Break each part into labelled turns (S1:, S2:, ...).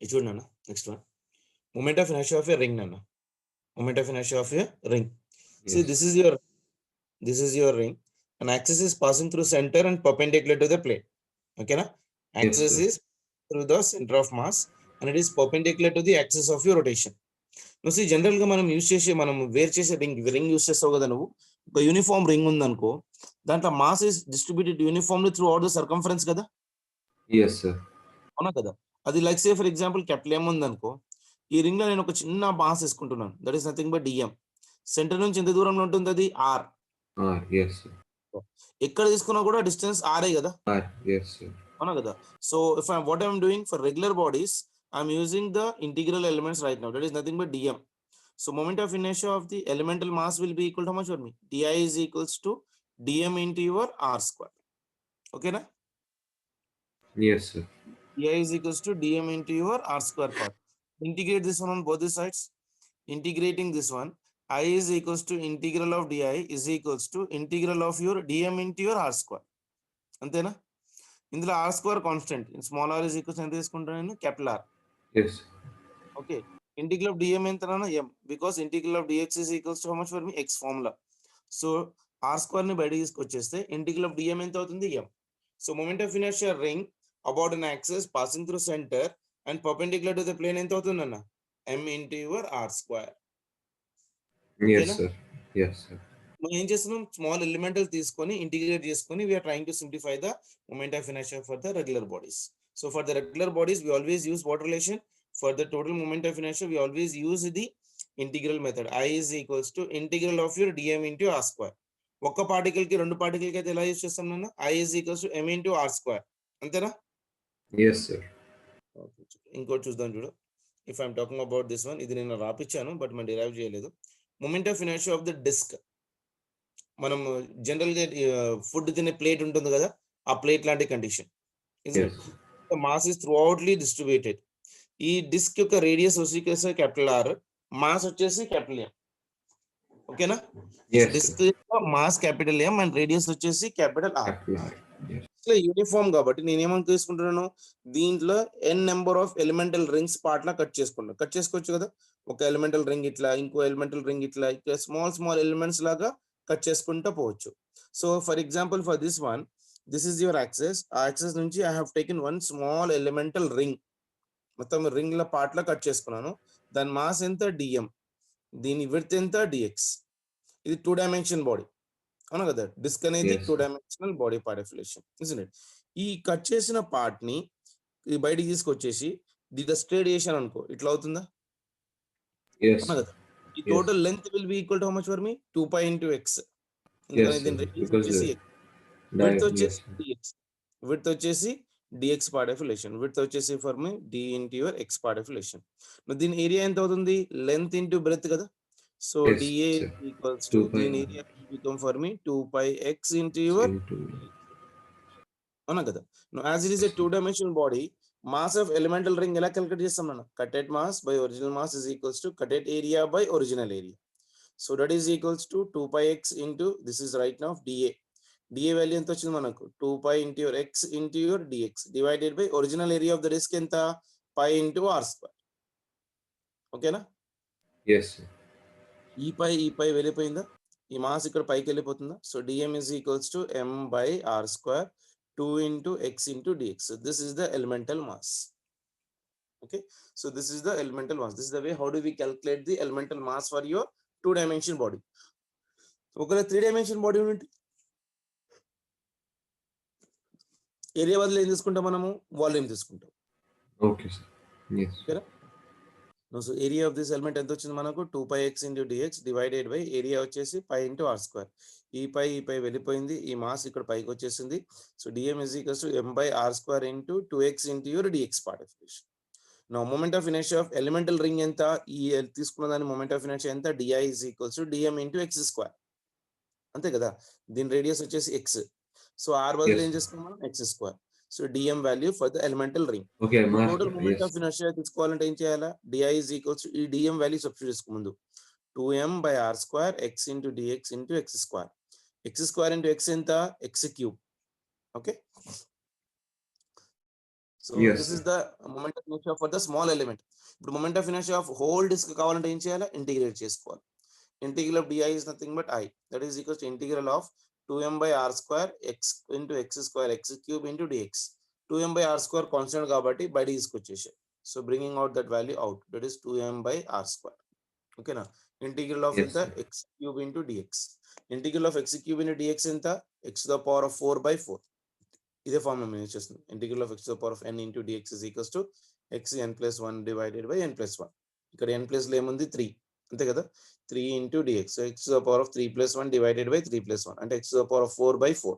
S1: ఇది చూడండి అన్న. Next one, moment of inertia of a ring అన్న. Moment of inertia of a ring. See,
S2: Yes.
S1: this is your ring. An axis is passing through center and perpendicular to the plane. Okay na? Axis
S2: sir.
S1: is through the center of mass and it is perpendicular to the axis of your rotation. నువ్వు see general గా మనం wear చేసే ring use చేస్తావు కదా. నువ్వు ఒక uniform ring ఉందనుకో, దాంట్లో mass is distributed uniformly through out the circumference కదా.
S2: Yes, sir.
S1: అవునా కదా. అది like say for example capital M ఉందనుకో, ఈ రింగ్ లో నేను ఒక చిన్న మాస్ వేసుకుంటున్నాను. That is nothing but DM. Centre నుంచి ఎంత దూరంలో ఉంటుంది అది ఆర్.
S2: Yes, sir.
S1: ఎక్కడ తీసుకున్నా కూడా డిస్టెన్స్ ఆరే కదా.
S2: Yes, sir.
S1: అవునా కదా. So if what I'm doing for regular bodies, I'm using the integral elements right now. That is nothing but dm. So moment of inertia of the elemental mass will be equal to how much for me? Di is equals to dm into your r square. Okay na?
S2: Yes, sir.
S1: Di is equals to dm into your r square part. Integrate this one on both the sides. Integrating this one, I is equals to integral of di is equals to integral of your dm into your r square. అంతేనా? ఇందులో r square constant, small r is equals ఎంత తీసుకుంటాను నేను? Capital R.
S2: Yes.
S1: Okay. Integral of dm ఎంతనా? m, because integral of dx is equals to how much for me? x formula. So r square ని బయట తీసుకొచ్చేస్తే integral of dm ఎంత అవుతుంది? m. So moment of inertia ring about an axis passing through center and perpendicular to the plane ఎంత అవుతుంది అన్న? m into your r square.
S2: Yes, sir. Yes, sir.
S1: మనం ఏం చేస్తున్నాం? స్మాల్ ఎలిమెంటల్ తీసుకొని integrate చేసుకొని we're trying to simplify the moment of inertia for the regular bodies. So for the regular bodies we always use what relation? For the total moment of inertia we always use the integral method. I is equals to integral of your dm into r square. ఒక్క particle కి రెండు particle కి అయితే ఎలా use చేస్తాం నాన్న? I is equals to m into r square. అంతేనా?
S2: Yes, sir.
S1: ఇంకోటి చూద్దాం చూడు. If I'm talking about this one, ఇది నేను రాపిచ్చాను బట్ మనం డిరైవ్ చేయలేదు. Moment of inertia of the disc. మనం జనరల్ గా ఫుడ్ తినే ప్లేట్ ఉంటుంది కదా, ఆ ప్లేట్ లాంటి condition. Mass is thoroughly distributed. ఈ డిస్క్ యొక్క రేడియస్ వచ్చేసి క్యాపిటల్ ఆర్, మాస్ వచ్చేసి క్యాపిటల్ ఎం. ఓకేనా? Disc mass capital M and radius వచ్చేసి క్యాపిటల్ ఆర్. ఇట్లా యూనిఫామ్ కాబట్టి నేను ఏమని తీసుకుంటున్నాను? దీంట్లో N number of elemental rings part law cut చేసుకుంటాను. కట్ చేసుకోవచ్చు కదా. ఒక ఎలిమెంటల్ రింగ్ ఇట్లా, ఇంకో ఎలిమెంటల్ రింగ్ ఇట్లా, ఇట్లా స్మాల్ ఎలిమెంట్స్ లాగా కట్ చేసుకుంటూ పోవచ్చు. So for example for this one, this is your access. ఆ యాక్సెస్ నుంచి I have taken one small elemental ring. మొత్తం రింగ్ ల పార్ట్ లా కట్ చేసుకున్నాను. దాని మాస్ ఎంత? డిఎం. దీని విడ్త్ ఎంత? డిఎక్స్. ఇది 2 డైమెన్షన్ బాడీ. అవును కదా. డిస్క్ అనేది 2 dimensional body part of relation. ఈ కట్ చేసిన పార్ట్ ని బయటికి తీసుకొచ్చేసి దీంట్లో స్ట్రేట్ చేశాను అనుకో, ఇట్లా అవుతుందా? అవునా కదా. ఈ total length will be equal to how much for me? 2π into x. ఎందుకంటే దీని రేడియస్ వచ్చేసి విడ్త్ వచ్చేసి dx. విడ్త్ వచ్చేసి dx part of relation. Width వచ్చేసి for me d into your x part of relation. దీని ఏరియా ఎంత అవుతుంది? Length into breadth కదా. సో dA ఈక్వల్స్ టు దీని area become for me 2πx into your. అవునా కదా. As it is a 2 dimensional body, mass of elemental ring ఎలా calculate చేస్తాం మనం? Cutted mass by original mass is equals to cutted area by original area. So that is equals to 2πx into this is right now dA. dA value ఎంత వచ్చింది మనకు? 2π into your x into your dx divided by original area of the disc ఎంత? π into r square. ఓకేనా? ఈ పై వెళ్ళిపోయిందా? ఈ mass ఇక్కడ పైకి వెళ్ళిపోతుందా? So dm is equals to m by r square 2 into x into dx. So this is the elemental mass. Okay, so this is the elemental mass. This is the way how do we calculate the elemental mass for your 2 dimension body. ఒకవేళ 3 dimension body ఉంటే area బదులు ఏం తీసుకుంటాం మనము? Volume తీసుకుంటాం.
S2: Okay sir. yes.
S1: ఓకేనా? So area of this element ఎంత వచ్చింది మనకు? 2πx into dx divided by area వచ్చేసి π into r square. ఈ పై వెళ్ళిపోయింది. ఈ మాస్ ఇక్కడ పైకి వచ్చేసింది. So dm is equals to m by r square into 2x into your dx part of equation. Now moment of inertia of elemental ring ఎంత? ఈ తీసుకున్న దాని moment of inertia ఎంత? di is equals to dm into x square. అంతే కదా. దీని radius వచ్చేసి x. So r బదులు ఏం చేసుకున్నాం మనం? x square. So dm value for the elemental ring. Total moment of inertia తీసుకోవాలంటే ఏం చేయాలా? di is equals to ఈ dm వాల్యూ సబ్స్టిట్యూట్ చేసుకో ముందు. 2m by r square x into dx into x square. x square into x ఎంత? x cube. Okay. So
S2: Yes,
S1: this is
S2: sir.
S1: the moment of inertia for the small element. ఇప్పుడు moment of inertia of whole disk కావాలంటే ఏం చేయాలి? Integrate చేసుకోవాలి. Integral of di is nothing but I. That is equals to integral of 2m by r square x into x square x cube into dx. 2m by r square constant కాబట్టి by d తీసుకొచ్చేసాయి. So bringing out that value out. That is 2m by r square. Okay na? Integral of
S2: Yes,
S1: ఎంత?
S2: sir.
S1: x cube into dx. Integral of x cube into dx ఎంత? x to the power of 4 by 4. ఇదే form మేము use చేస్తుంది. Integral of X the power of n into DX is equals to X n plus 1 divided by n plus 1. ఇక్కడ n plus లో ఏముంది 3 అంతే కదా, 3 into DX. So X the power of 3 plus 1 divided by 3 plus 1 అంటే X the power of 4 by 4.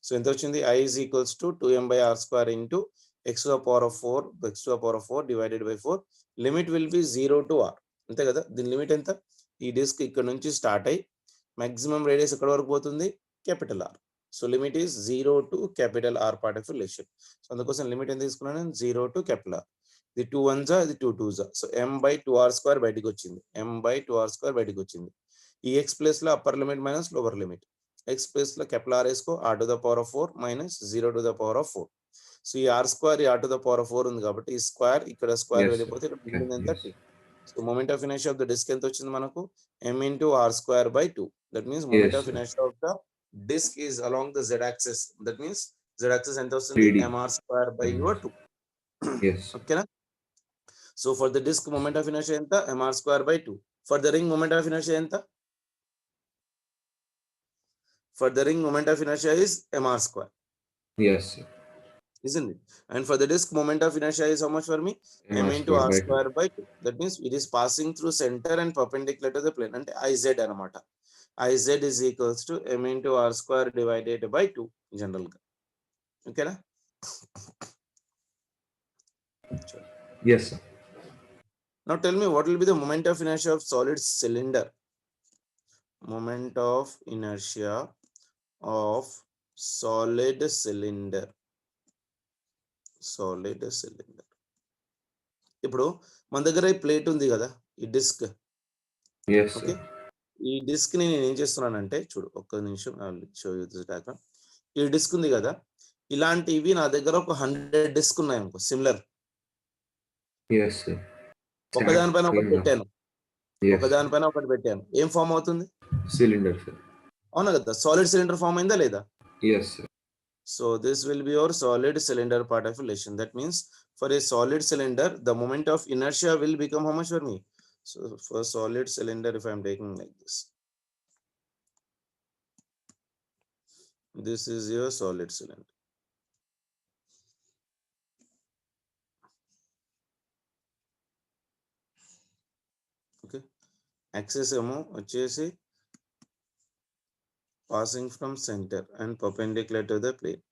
S1: So ఎంత వచ్చింది? i is equals to 2m by r square into x to the power of 4 x to the power of 4 divided by 4. Limit will be 0 to r. అంతే కదా, దీని limit ఎంత? ఈ disc ఇక్కడ నుంచి start అయ్యి మాక్సిమం రేడియస్ ఎక్కడ వరకు పోతుంది? Capital R. So limit is 0 to capital R part of relation. So అందుకోసం లిమిట్ ఎంత తీసుకున్నాను? 0 to capital R. ఇది 2 1s, ఇది 2 2s. So m by 2r square బయటికి వచ్చింది. m by 2r square బయటికి వచ్చింది. ఈ x ప్లేస్ లో upper limit minus lower limit. x place లో capital R వేసుకో, r to the power of 4 minus 0 to the power of 4. So ఈ r square ఈ r to the power of 4 ఉంది కాబట్టి ఈ స్క్వేర్ ఇక్కడ స్క్వేర్
S2: Yes, sir.
S1: వెళ్ళిపోతే ఇక్కడ
S2: Okay.
S1: మిగిలింది ఎంత?
S2: Yes.
S1: 2. So moment of inertia of the disk ఎంత వచ్చింది మనకు? m into r square by 2. That means moment
S2: Yes,
S1: of
S2: sir.
S1: inertia of the disk is along the z axis. That means z axis ఎంత వస్తుంది?
S2: 3D.
S1: mr square by your 2.
S2: Yes.
S1: Okay na? So for the disk moment of inertia ఎంత? mr square by 2. For the ring moment of inertia ఎంత? For the ring moment of inertia is mr square,
S2: Yes, sir.
S1: isn't it? And for the disk moment of inertia is how much for me? m into r square by 2. That means it is passing through center and perpendicular to the plane అంటే iz అన్నమాట. iz is equals to m into r square divided by 2 general గా. ఓకేనా?
S2: Yes, sir.
S1: Now tell me what will be the moment of inertia of solid cylinder? Moment of inertia of solid cylinder. Solid cylinder. ఇప్పుడు మన దగ్గర ఈ plate ఉంది కదా, ఈ disc.
S2: Yes,
S1: okay,
S2: sir.
S1: ఈ డిస్క్ ని నేను ఏం చేస్తున్నానంటే చూడు, ఒక్క నిమిషం, షో యూ దిస్ డయాగ్రామ్. ఈ డిస్క్ ఉంది కదా, ఇలాంటివి నా దగ్గర ఒక 100 డిస్క్ ఉన్నాయి అనుకో, సిమిలర్.
S2: Yes, sir.
S1: ఒకదానిపైన ఒకటి
S2: Same,
S1: పెట్టాను,
S2: yes,
S1: ఒకదానిపైన ఒకటి పెట్టాను, ఏం ఫామ్ అవుతుంది?
S2: cylinder, sir.
S1: అవునా కదా, సాలిడ్ సిలిండర్ ఫామ్ అయిందా లేదా?
S2: Yes, sir.
S1: So this will be your solid cylinder part of relation. That means for a solid cylinder, the moment of inertia will become how much for me? So for solid cylinder, if I am taking like this is your solid cylinder. Okay, axis ఏమో వచ్చేసి passing from center and perpendicular to the plane.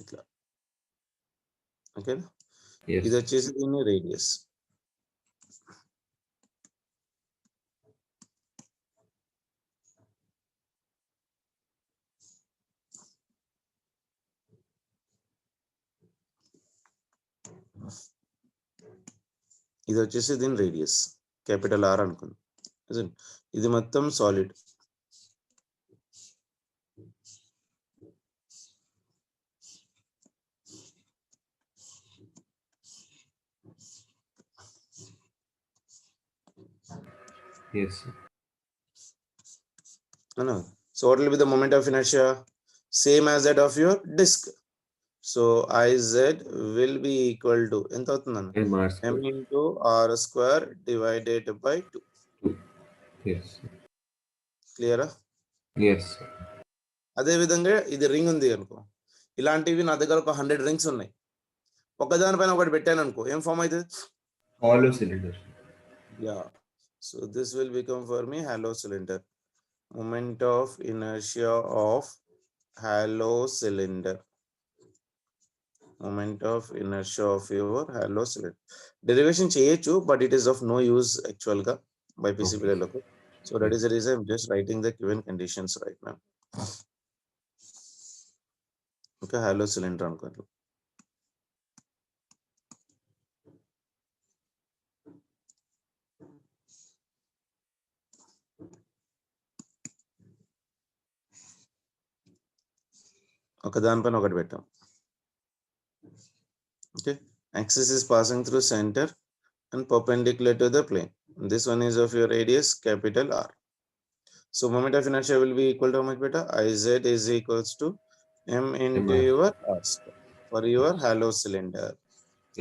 S1: ఇట్లా. Okay,
S2: Yes.
S1: ఇది వచ్చేసి దీని radius. ఇది వచ్చేసి దీని radius, capital are అనుకుంది. ఇది మొత్తం solid.
S2: Yes, sir.
S1: So what will be the moment of inertia? Same as that of your disk. So iz will be equal to ఎంత అవుతుందన్న?
S2: mr
S1: m
S2: square.
S1: into r square divided by 2.
S2: Yes, sir.
S1: క్లియరా?
S2: Yes, sir.
S1: అదే విధంగా ఇది ring ఉంది అనుకో, ఇలాంటివి నా దగ్గర ఒక 100 రింగ్స్ ఉన్నాయి, ఒకదానిపైన ఒకటి పెట్టాను అనుకో, ఏం ఫామ్ అవుతుంది?
S2: Hollow cylinder.
S1: Yeah. So this will become for me hollow cylinder. Moment of inertia of hollow cylinder. Moment of inertia of your hollow cylinder. Derivation చేయొచ్చు, but it is of no use actual గా by PCB లకు. So that is the reason I'm just writing the given conditions right now. Okay, hollow cylinder అనుకోండి. ఒక దానిపైన ఒకటి పెట్టాం. Okay, axis is passing through center and perpendicular to the plane. This one is of your radius capital R. So moment of inertia will be equal to how much beta? Iz is equals to m into
S2: MR.
S1: your r square for your
S2: Yes.
S1: hollow cylinder.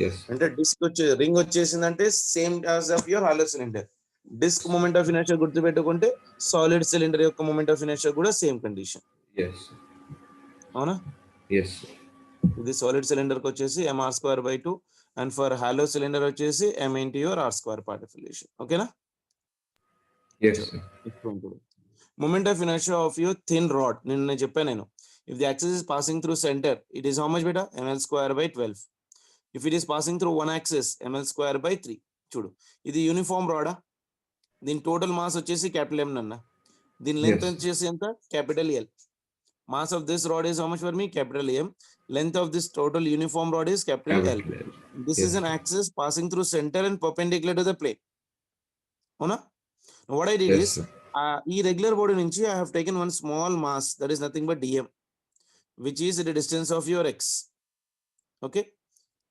S2: Yes.
S1: అంటే disc వచ్చే ring వచ్చేసిందంటే same as of your hollow cylinder. Disc moment of inertia గుర్తుపెట్టుకుంటే solid cylinder యొక్క moment of inertia కూడా same condition.
S2: Yes.
S1: అవునా?
S2: Yes.
S1: ఇది solid cylinder కి వచ్చేసి mr²/2 and for hollow cylinder వచ్చేసి m into your r² part of relation. ఓకేనా?
S2: Yes. Sir.
S1: Moment of inertia of your thin rod. నేను చెప్పాను నేను. If the axis is passing through center, it is how much beta? ml²/12. If it is passing through one axis, ml²/3. చూడు, ఇది uniform రాడా? దీని total mass వచ్చేసి capital M నన్న. దీని length
S2: Yes.
S1: వచ్చేసి ఎంత? Capital L. Mass of this rod is how much for me? Capital M. Length of this total uniform rod is capital L.
S2: Capital L.
S1: This
S2: Yes.
S1: is an axis passing through center and perpendicular to the plane. అవునా? What I did
S2: Yes,
S1: is,
S2: sir.
S1: ఈ regular body నుంచి I have taken one small mass that is nothing but dm, which is the distance of your x. Okay,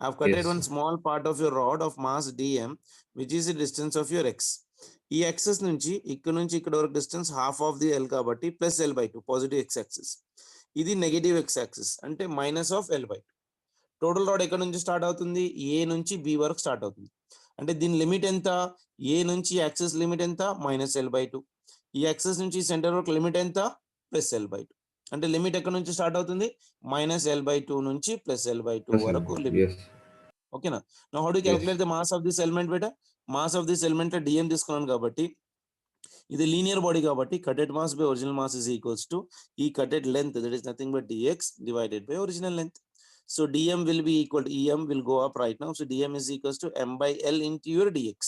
S1: I have cutted
S2: Yes,
S1: one
S2: sir.
S1: small part of your rod of mass dm, which is the distance of your x. ఈ axis నుంచి ఇక్కడ వరకు distance half of the L కాబట్టి plus L/2 positive x axis. ఇది negative x axis అంటే minus of L/2. Total rod ఎక్కడ నుంచి start అవుతుంది? ఏ నుంచి బి వరకు స్టార్ట్ అవుతుంది. అంటే దీని లిమిట్ ఎంత? ఏ నుంచి యాక్సిస్ లిమిట్ ఎంత? Minus L/2. ఈ యాక్సిస్ నుంచి సెంటర్ వరకు లిమిట్ ఎంత? Plus L/2. అంటే లిమిట్ ఎక్కడ నుంచి స్టార్ట్ అవుతుంది? మైనస్ L/2 నుంచి ప్లస్ L/2
S2: Yes,
S1: వరకు
S2: sir.
S1: లిమిట్.
S2: Yes.
S1: ఓకేనా? Now how do calculate the mass of this element బేటా? Mass of this element d m తీసుకున్నాను కాబట్టి ఇది లీనియర్ బాడీ కాబట్టి cutted mass by original mass is equals to ఈ cutted length, that is nothing but dx divided by original length. So dm will be equal to em will go up right now. So dm is equals to m/l into your dx.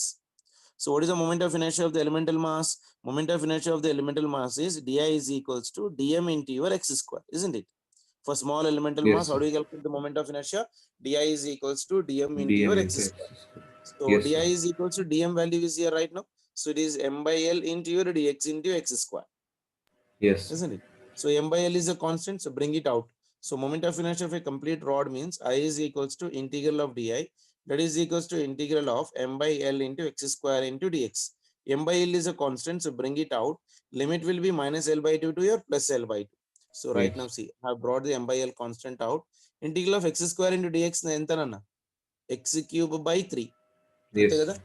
S1: So what is the moment of inertia of the elemental mass? Moment of inertia of the elemental mass is di is equals to dm into your x square, isn't it? For small elemental
S2: Yes,
S1: mass, how
S2: sir.
S1: do you calculate the moment of inertia? Di is equals to dm into
S2: DM
S1: your x
S2: into X
S1: square.
S2: square.
S1: So
S2: Yes,
S1: di
S2: sir.
S1: is equals to dm value is here right now. So it is m/l into your dx into x square,
S2: Yes, sir.
S1: isn't it? So m/l is a constant, so bring it out. So moment of inertia of a complete rod means I is equals to integral of di, that is equals to integral of m/l into x square into dx. M/l is a constant, so bring it out. Limit will be minus L/2 to your plus L/2. So right
S2: Yes.
S1: now see, I have brought the m/l constant out. Integral of x square into dx ఎంత నన్న? x cube by 3.
S2: Yes,
S1: అంతే
S2: sir.
S1: కదా?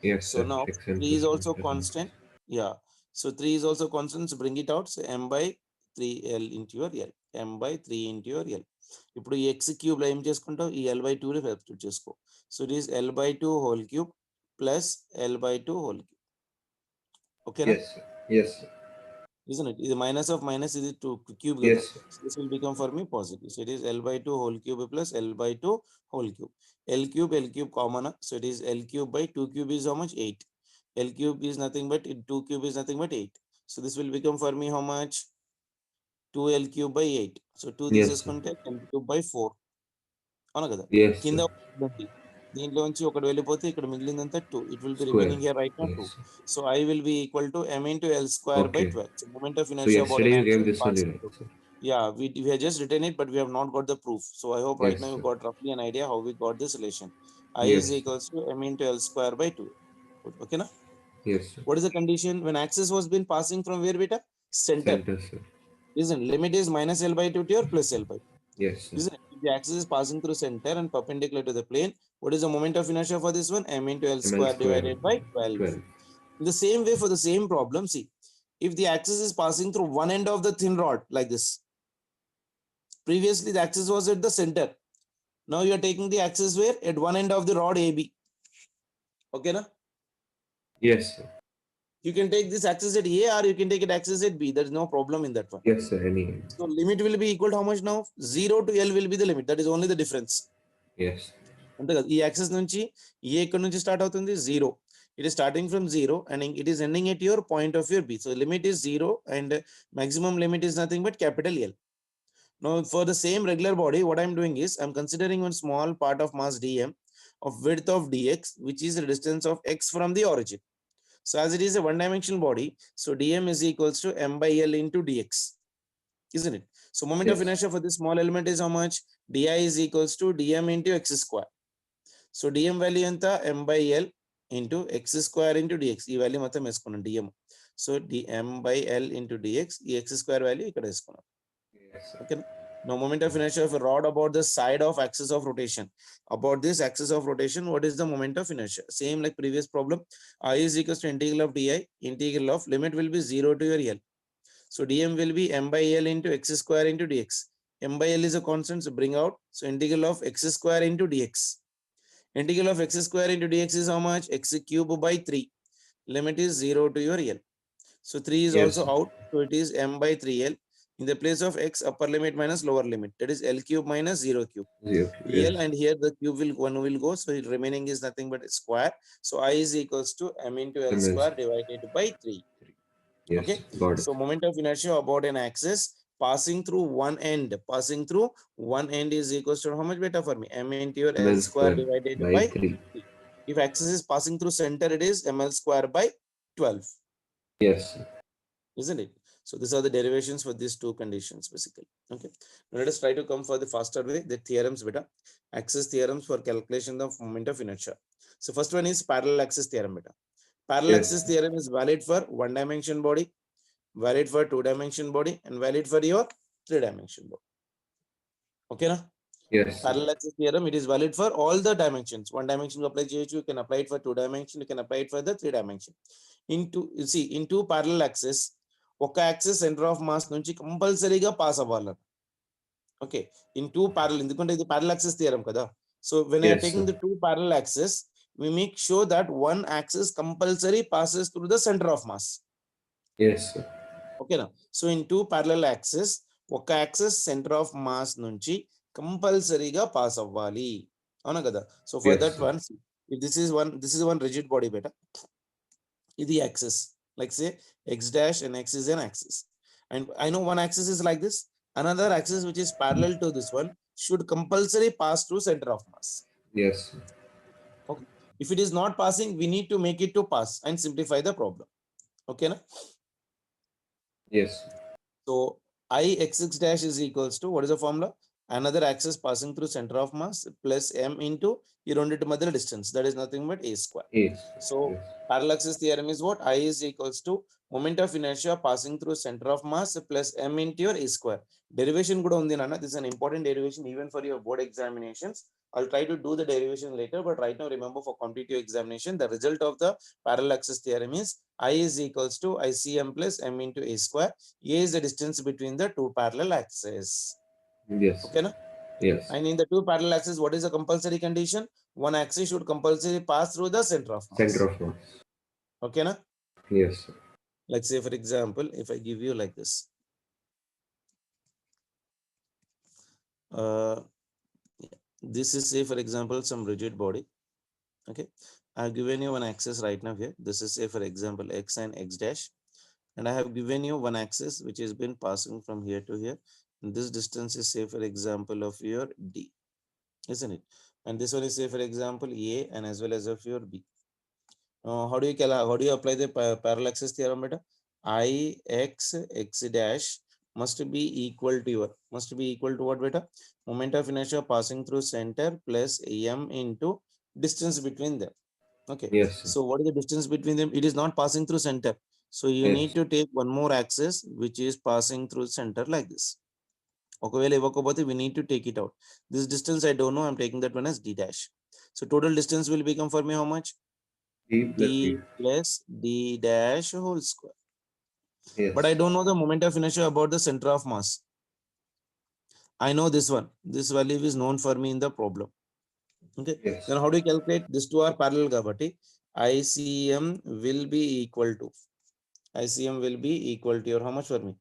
S2: Yes,
S1: So
S2: sir.
S1: now
S2: X and
S1: 3 is
S2: plus
S1: also
S2: 1 plus 1.
S1: constant. Yeah. So 3 is also constant. So bring it out. So m by 3l into your l. M by 3 into your l. ఇప్పుడు ఈ x cube లో ఏం చేసుకుంటావు? ఈ L/2 లో substitute చేసుకో. So it is L/2 whole cube plus L/2 whole cube. ఓకేనా?
S2: Yes, sir. Yes, sir.
S1: Isn't it? ఇది minus of minus ఇది cube కదా.
S2: Yes, sir.
S1: So this will become for me positive. So it is L/2 whole cube plus L/2 whole cube. L cube common. So it is L cube by 2 cube is how much? 8. L cube is nothing but 2 cube is nothing but 8. So this will become for me how much? 2L cube by 8. So 2
S2: Yes, sir.
S1: తీసేసుకుంటే L cube by 4. అవునా కదా?
S2: Yes,
S1: కింద
S2: sir.
S1: ఒకటి, దీంట్లో నుంచి ఒకటి వెళ్ళిపోతే ఇక్కడ మిగిలిందంతా 2. It will be
S2: Square.
S1: remaining here right now 2.
S2: Yes, sir.
S1: So I will be equal to m into L square by
S2: Okay.
S1: 12. So moment of
S2: So
S1: inertia about
S2: yesterday
S1: an
S2: you gave
S1: axis
S2: this only,
S1: passing
S2: right,
S1: through.
S2: sir?
S1: Yeah, we have just written it, but we have not got the proof. So I hope right
S2: Yes,
S1: now you
S2: sir.
S1: got roughly an idea how we got this relation. I
S2: Yes,
S1: is
S2: sir.
S1: equals to m into L square by 2. Okay, na?
S2: Yes, sir.
S1: What is the condition when axis was been passing from where beta? Center.
S2: Center, sir.
S1: Isn't limit is minus L/2 to your plus L/2.
S2: Yes, sir.
S1: Isn't it? If the axis is passing through center and perpendicular to the plane, what is the moment of inertia for this one? M into L
S2: ML
S1: square
S2: square
S1: divided by 12.
S2: 12.
S1: In the same way, for the same problem, see, if the axis is passing through one end of the thin rod like this, previously the axis was at the center. Now you are taking the axis where? At one end of the rod AB. Okay, na?
S2: Yes, sir.
S1: You can take this axis at A or you can take it axis at B. There is no problem in that one.
S2: Yes, sir. Any.
S1: So limit will be equal to how much now? 0 to L will be the limit. That is only the difference.
S2: Yes.
S1: అంతే కదా? ఈ axis నుంచి ఏ ఎక్కడ నుంచి start అవుతుంది? 0. It is starting from 0 and it is ending at your point of your B. So limit is 0 and maximum limit is nothing but capital L. Now for the same regular body, what I'm doing is I'm considering one small part of mass dm of width of dx, which is the distance of x from the origin. So as it is a one-dimensional body, so dm is equals to m by L into dx, isn't it? So moment of
S2: Yes.
S1: inertia for this small element is how much? Di is equals to dm into x square. So dm value anta m by l into x square into dx. ఈ value మొత్తం వేసుకున్నాం dm. So dm by l into dx, ఈ x square value ఇక్కడ వేసుకున్నాం.
S2: Yes, sir.
S1: Okay. Now moment of inertia of a rod about the side of axis of rotation. About this axis of rotation, what is the moment of inertia? Same like previous problem. I is equals to integral of di, integral of limit will be 0 to your l. So dm will be m by l into x square into dx. M by l is a constant, so bring out. So integral of x square into dx. Integral of x square into dx is how much? X cube by 3. Limit is 0 to your l. So 3 is
S2: Yes,
S1: also
S2: sir.
S1: out. So it is m by 3l. In the place of x, upper limit minus lower limit. That is l cube minus 0 cube.
S2: 0.
S1: L
S2: Yes.
S1: and here the cube will one will go. So remaining is nothing but square. So I is equals to m into l
S2: MS.
S1: square divided by 3.
S2: Yes,
S1: Okay.
S2: got it.
S1: So moment of inertia about an axis passing through one end. Passing through one end is equals to how much beta for me? M into your L
S2: ML
S1: square
S2: square
S1: divided
S2: by
S1: by
S2: 3.
S1: 3. If axis is passing through center, it is ML square by 12.
S2: Yes, sir.
S1: Isn't it? So these are the derivations for these two conditions basically. Okay. Now let us try to come for the faster way, the theorems beta. Axis theorems for calculation of moment of inertia. So first one is parallel axis theorem beta. Parallel
S2: Yes.
S1: axis theorem is valid for one dimension body, valid for two dimension body, and valid for your three dimension body. Okay na?
S2: Yes, sir.
S1: Parallel axis theorem, it is valid for all the dimensions. One dimension apply చేయొచ్చు, you can apply it for two dimension, you can apply it for the three dimension. You see, in two parallel axis, ఒక axis center of mass నుంచి కంపల్సరీగా pass అవ్వాలి. Okay, in two parallel, ఎందుకంటే ఇది parallel axis theorem కదా. So when I am
S2: Yes,
S1: taking
S2: sir.
S1: the two parallel axis, we make sure that one axis compulsory passes through the center of mass.
S2: Yes, sir.
S1: Okay na? So in two parallel axis, ఒక axis centre of mass నుంచి కంపల్సరీగా pass అవ్వాలి, అవునా కదా? So for
S2: Yes,
S1: that
S2: sir.
S1: One, if this is one rigid body beta, ఇది axis, like say x dash and x is an axis, and I know one axis is like this, another axis which is parallel to this one should compulsory pass through center of mass.
S2: Yes, sir.
S1: Okay, if it is not passing, we need to make it to pass and simplify the problem. Okay na?
S2: Yes, sir.
S1: So I x6 dash is equals to, what is the formula? Another axis passing through center of mass plus m into ఈ రెండింటి మధ్య distance, that is nothing but a square.
S2: Yes.
S1: So
S2: Yes.
S1: parallel axis theorem is what? I is equals to moment of inertia passing through center of mass plus m into your a square. Derivation కూడా ఉంది నాన్న. This is an important derivation even for your board examinations. I'll try to do the derivation later, but right now remember for competitive examination, the result of the parallel axis theorem is I is equals to ICM plus m into a square. A is the distance between the two parallel axes.
S2: Yes.
S1: Okay na?
S2: Yes.
S1: And in the two parallel axes, what is the compulsory condition? One axis should compulsory pass through the center of mass.
S2: Center of mass.
S1: Okay na?
S2: Yes, sir.
S1: Like say for example, if I give you like this, this is say for example some rigid body. Okay, I've given you one axis right now here. This is say for example x and x dash, and I have given you one axis which has been passing from here to here, and this distance is say for example of your d, isn't it? And this one is say for example a and as well as of your b. How do you apply the parallel axis theorem beta? I x x dash must be equal to what beta? Moment of inertia passing through center plus m into distance between them. Okay.
S2: Yes, sir.
S1: So what is the distance between them? It is not passing through center. So you
S2: Yes.
S1: need to take one more axis which is passing through center like this. ఒకవేళ ఇవ్వకపోతే we need to take it out. This distance I don't know. I'm taking that one as d dash. So total distance will become for me how much?
S2: D plus
S1: D
S2: D.
S1: plus d dash whole square.
S2: Yes.
S1: But I don't know the moment of inertia about the center of mass. I know this one. This value is known for me in the problem. Okay.
S2: Yes.
S1: Then how do you calculate? These two are parallel kabatti ICM will be equal to your how much for me?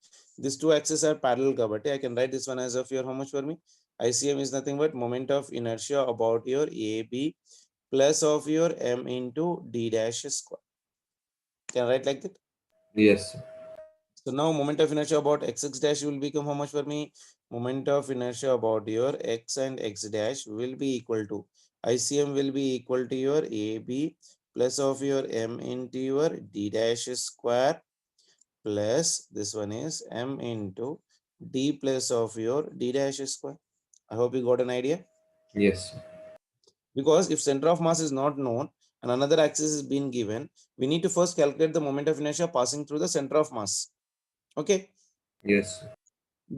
S1: These two axes are parallel kabatti I can write this one as of your how much for me? ICM is nothing but moment of inertia about your AB plus of your m into d dash square. Can I write like that?
S2: Yes, sir.
S1: So now moment of inertia about x dash will become how much for me? Moment of inertia about your x and x dash will be equal to ICM will be equal to your AB plus of your m into your d dash square plus this one is m into d plus of your d dash square. I hope you got an idea.
S2: Yes.
S1: Because if center of mass is not known and another axis is being given, we need to first calculate the moment of inertia passing through the center of mass. Okay.
S2: Yes.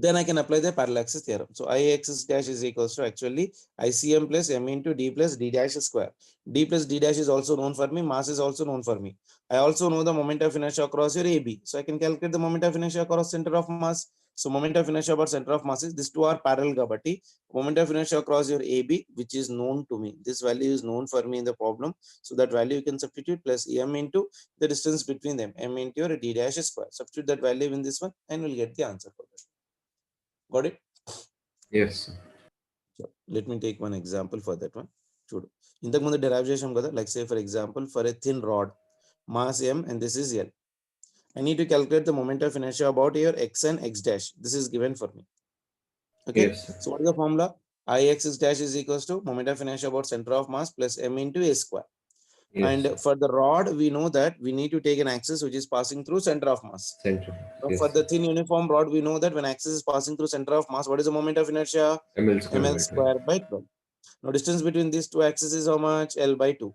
S1: Then I can apply the parallax theorem. So Ix dash is equals to actually ICM plus M into D plus D dash square. D plus D dash is also known for me. Mass is also known for me. I also know the moment of inertia across your AB. So I can calculate the moment of inertia across center of mass. So moment of inertia about center of mass is these two are parallel kabatti. Moment of inertia across your AB, which is known to me. This value is known for me in the problem. So that value you can substitute plus M into the distance between them. M into your D dash square. Substitute that value in this one and we'll get the answer for that. Got it?
S2: Yes.
S1: So let me take one example for that one. చూడు ఇంతకు ముందు derive చేసాం కదా, like say for example for a thin rod, mass m and this is L. I need to calculate the moment of inertia about your x and x dash. This is given for me. Okay.
S2: Yes.
S1: So what is the formula? Ix dash is equals to moment of inertia about center of mass plus m into a square.
S2: Yes.
S1: And for the rod, we know that we need to take an axis which is passing through center of mass.
S2: Center.
S1: Now,
S2: Yes.
S1: for the thin uniform rod, we know that when axis is passing through center of mass, what is the moment of inertia?
S2: ML square
S1: ml
S2: by 12.
S1: square by 12. Now distance between these two axes is how much? L by 2.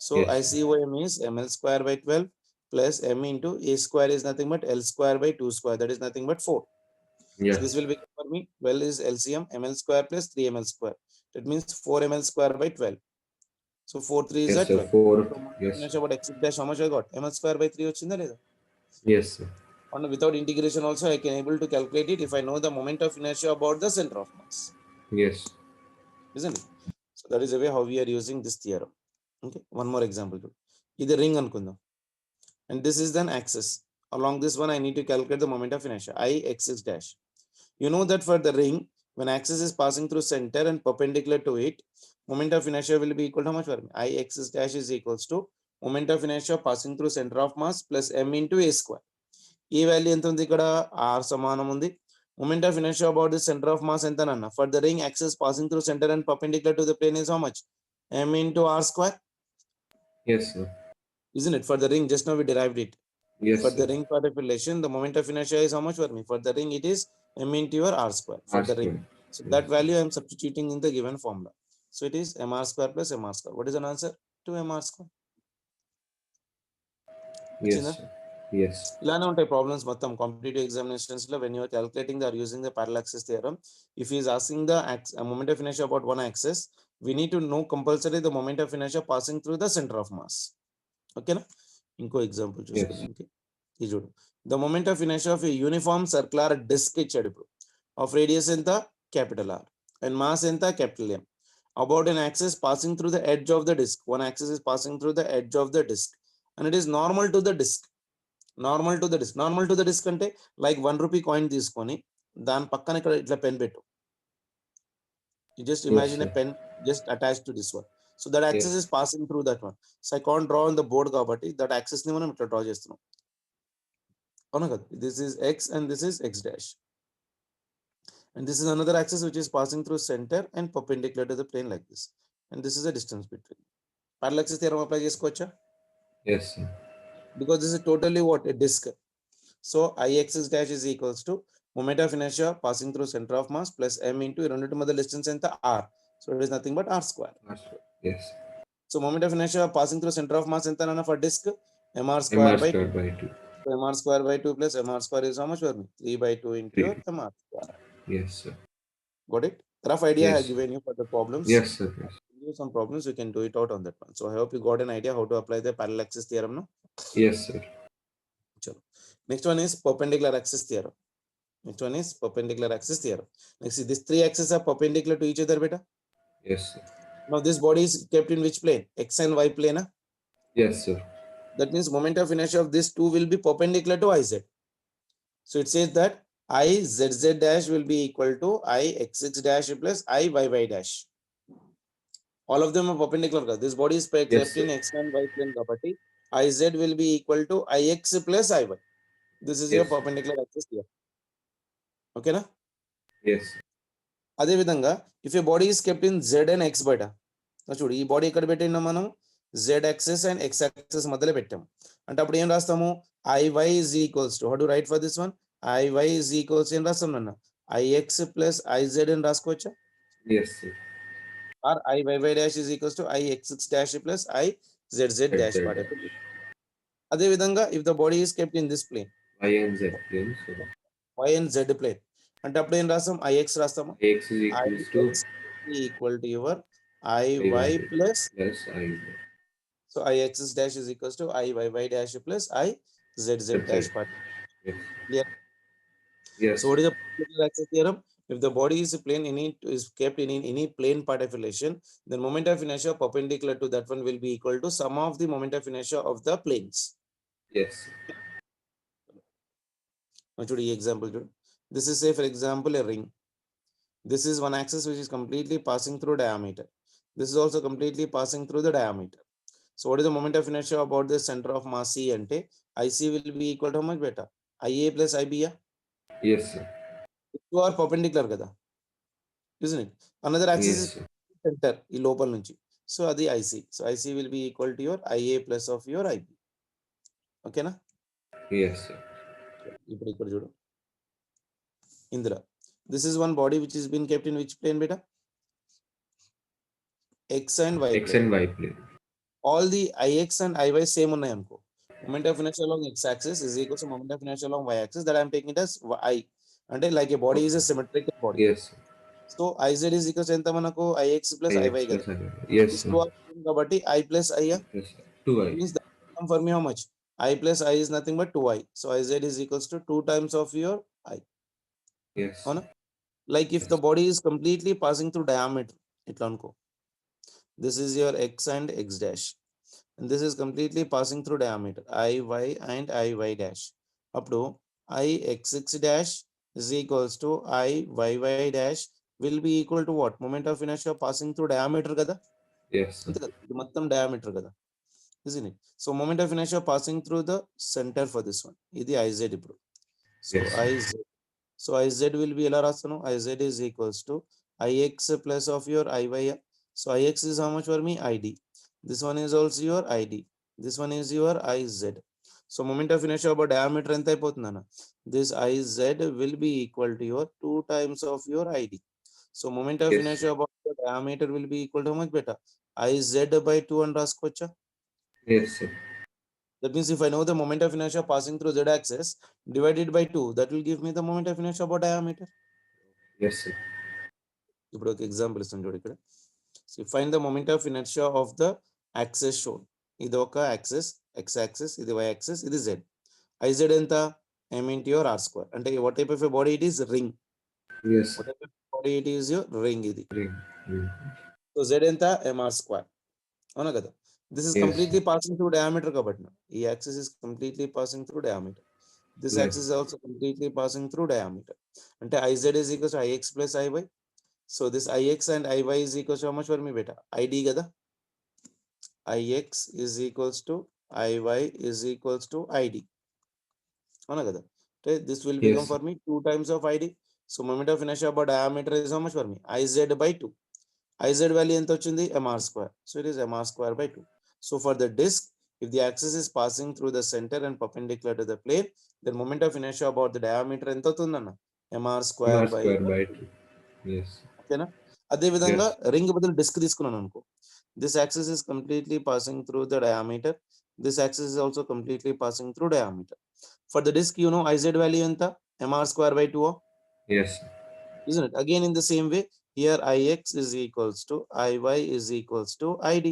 S1: So
S2: Yes.
S1: ICOM is ml square by 12 plus m into a square is nothing but L square by 2 square. That is nothing but 4.
S2: Yeah.
S1: So this will become for me 12 is LCM ml square plus 3 ml square. That means 4 ml square by 12. So 4 3 is
S2: Yes,
S1: at
S2: sir.
S1: 12.
S2: 4.
S1: So
S2: Yes.
S1: finish about x dash how much I got? ml square by 3 వచ్చిందా లేదా?
S2: Yes, sir.
S1: And without integration also I can able to calculate it if I know the moment of inertia about the center of mass.
S2: Yes.
S1: Isn't it? So that is the way how we are using this theorem. Okay, one more example. This ring anukundam, and this is then axis. Along this one, I need to calculate the moment of inertia, I x dash. You know that for the ring, when axis is passing through center and perpendicular to it, moment of inertia will be equal to how much for me? I x dash is equals to moment of inertia passing through center of mass plus m into a square. ఈ value ఎంత ఉంది ఇక్కడ? r సమానం ఉంది. Moment of inertia about the center of mass ఎంత నన్న? For the ring axis passing through center and perpendicular to the plane is how much? M into r square.
S2: Yes, sir.
S1: Isn't it? For the ring, just now we derived it.
S2: Yes,
S1: For
S2: sir.
S1: the ring part of relation, the moment of inertia is how much for me? For the ring, it is m into your r square for
S2: R
S1: the ring.
S2: square.
S1: So
S2: Yes.
S1: that value I am substituting in the given formula. So it is mr square plus mr square. What is an answer? 2mr square.
S2: Yes,
S1: Chinna?
S2: sir. Yes.
S1: ఇలానే ఉంటాయి problems మొత్తం competitive examinations లో when you're calculating they are using the parallel axis theorem. If is asking the moment of inertia about one axis, we need to know compulsory the moment of inertia passing through the center of mass. ఓకేనా? ఇంకో example చూసుకోండి. ఇది చూడు, the moment of inertia of a uniform circular disc ఇచ్చాడు ఇప్పుడు, of radius ఎంత? Capital R and mass ఎంత? Capital M, about an axis passing through the edge of the disc. One axis is passing through the edge of the disc and it is normal to the disc. Normal to the disc. Normal to the disc అంటే like 1 rupee coin తీసుకొని దాని పక్కన ఇక్కడ ఇట్లా pen పెట్టు. You just imagine a pen just attach to this one. So that axis is passing through that one. So I can't draw on the board కాబట్టి that axis ని మనం ఇట్లా డ్రా చేస్తున్నాం. అవునా కదా? This is X and this is X dash and this is another axis which is passing through center and perpendicular to the plane like this, and this is a distance between. Parallax theorem apply chesukocha?
S2: Yes, sir.
S1: Because this is totally what? A disk. So Ix dash is equals to moment of inertia passing through center of mass plus m into రెండింటి మధ్య distance ఎంత? r. So it is nothing but r square.
S2: R square. Yes.
S1: So moment of inertia passing through center of mass ఎంత నాన్న for disk? mr square by 2.
S2: by 2.
S1: So mr square by 2 plus mr square is how much for me? 3 by 2 into
S2: 3.
S1: your mr square.
S2: Yes, sir.
S1: Got it? Rough idea I
S2: Yes.
S1: have given you for the problems.
S2: Yes, sir. Yes.
S1: Do some problems, you can do it out on that one. So I hope you got an idea how to apply the parallel axis theorem now.
S2: Yes, sir.
S1: Chalo. Next one is perpendicular axis theorem. Next one is perpendicular axis theorem. Next, see, these three axes are perpendicular to each other, beta.
S2: Yes, sir.
S1: Now this body is kept in which plane? X and Y plane.
S2: Yes, sir.
S1: That means moment of inertia of these two will be perpendicular to IZ. So it says that IZZ dash will be equal to IXX dash plus IYY dash. All of them are perpendicular. This body is kept
S2: Yes, sir.
S1: in X and Y plane. IZ will be equal to IX plus IY. This is your
S2: Yes.
S1: perpendicular axis here. Okay, na?
S2: Yes.
S1: అదే విధంగా if a body is kept in Z and X బయట, చూడు ఈ body ఎక్కడ పెట్టినాం మనం? Z axis and X axis మధ్యలో పెట్టాము. అంటే అప్పుడు ఏం రాస్తాము? IY is equals to, how do write for this one? IY is equals అని రాస్తాం నాన్న. IX plus IZ అని రాసుకోవచ్చా?
S2: Yes, sir.
S1: Or IYY dash is equals to IXX dash plus IZZ dash
S2: Z,
S1: part. అదే విధంగా if the body is kept in this plane,
S2: Y and Z plane. So
S1: Y and Z plane, అంటే అప్పుడు ఏం రాస్తాం? IX రాస్తాము.
S2: X is equals to
S1: IX equal to your IY plus,
S2: plus IZ.
S1: so IX dash is equals to IYY dash plus IZZ dash part.
S2: Yes.
S1: Clear?
S2: Yes.
S1: So what is the particular axis theorem? If the body is plane is kept in any plane part of relation, then moment of inertia perpendicular to that one will be equal to sum of the moment of inertia of the planes.
S2: Yes.
S1: Now చూడు ఈ example చూడు. This is say for example a ring. This is one axis which is completely passing through diameter. This is also completely passing through the diameter. So what is the moment of inertia about the center of mass C ante IC will be equal to how much beta? IA plus IB.
S2: Yes, sir.
S1: Two are perpendicular kada, isn't it? Another axis
S2: Yes,
S1: is
S2: sir.
S1: center ఈ లోపల నుంచి. So అది IC. So IC will be equal to your IA plus of your IB. Okay na?
S2: Yes, sir.
S1: ఇప్పుడు ఇక్కడ చూడు ఇందులో this is one body which is been kept in which plane beta? X and Y
S2: X
S1: plane.
S2: and Y plane.
S1: All the IX and IY same ఉన్నాయి అనుకో. Moment of inertia along X axis is equal to moment of inertia along Y axis, that I am taking it as I. అంటే like a body is a symmetrical body.
S2: Yes, sir.
S1: So IZ is equal to ఎంత మనకు IX plus
S2: IX
S1: IY
S2: plus
S1: కదా.
S2: IY. Yes,
S1: This
S2: sir.
S1: two are same కాబట్టి I plus I.
S2: Plus 2I.
S1: Means that come for me how much? I plus I is nothing but 2I. So IZ is equals to 2 times of your I.
S2: Yes.
S1: అవునా? Like if the body is completely passing through diameter, ఇట్లా అనుకో. This is your X and X dash. And this is completely passing through diameter IY and IY dash. Up to IXX dash is equals to IYY dash will be equal to what? Moment of inertia passing through diameter kada?
S2: Yes, sir.
S1: అంతే కదా, ఇది మొత్తం diameter kada, isn't it? So moment of inertia passing through the center for this one. ఇది IZ ఇప్పుడు. So
S2: Yes.
S1: IZ. So IZ will be ఎలా రాస్తాను? IZ is equals to IX plus of your IY. So IX is how much for me? ID. This one is also your ID. This one is your IZ. So moment of inertia about diameter ఎంత అయిపోతుందన్న? This IZ will be equal to your 2 times of your ID. So moment of
S2: Yes,
S1: inertia about the diameter will be equal to how much beta? IZ by 2 అని రాసుకోవచ్చా?
S2: Yes, sir.
S1: That means if I know the moment of inertia passing through Z axis divided by 2, that will give me the moment of inertia about diameter.
S2: Yes, sir.
S1: ఇప్పుడు ఒక example ఇస్తాను చూడు ఇక్కడ. So find the moment of inertia of the axis shown. ఇది ఒక axis X axis, ఇది Y axis, ఇది Z. IZ ఎంత? M into your R square. అంటే what type of a body it is? Ring.
S2: Yes.
S1: What type of body it is? Your ring ఇది.
S2: Ring. Mm.
S1: So Z ఎంత? MR square. అవునా కదా? This is
S2: Yes.
S1: completely passing through diameter కాబట్టి ఈ axis is completely passing through diameter. This
S2: Yes.
S1: axis is also completely passing through diameter. అంటే IZ is equals to IX plus IY. So this IX and IY is equals to how much for me beta? ID కదా? IX is equals to IY is equals to ID. అవునా కదా? Okay, this will become
S2: Yes.
S1: for me 2 times of ID. So moment of inertia about diameter is how much for me? IZ by 2. IZ value ఎంత వచ్చింది? MR square. So it is MR square by 2. So for the disk, if the axis is passing through the center and perpendicular to the plane, then moment of inertia about the diameter ఎంత అవుతుందన్న? MR square
S2: MR
S1: by
S2: square
S1: 2.
S2: by 2. Yes.
S1: ఓకేనా? అదే విధంగా
S2: Yes.
S1: Ring బదులు disc తీసుకున్నాను అనుకో. This axis is completely passing through the diameter. This axis is also completely passing through diameter. For the disk, you know IZ value ఎంత? MR square by 2.
S2: Yes.
S1: Isn't it? Again in the same way, here IX is equals to IY is equals to ID.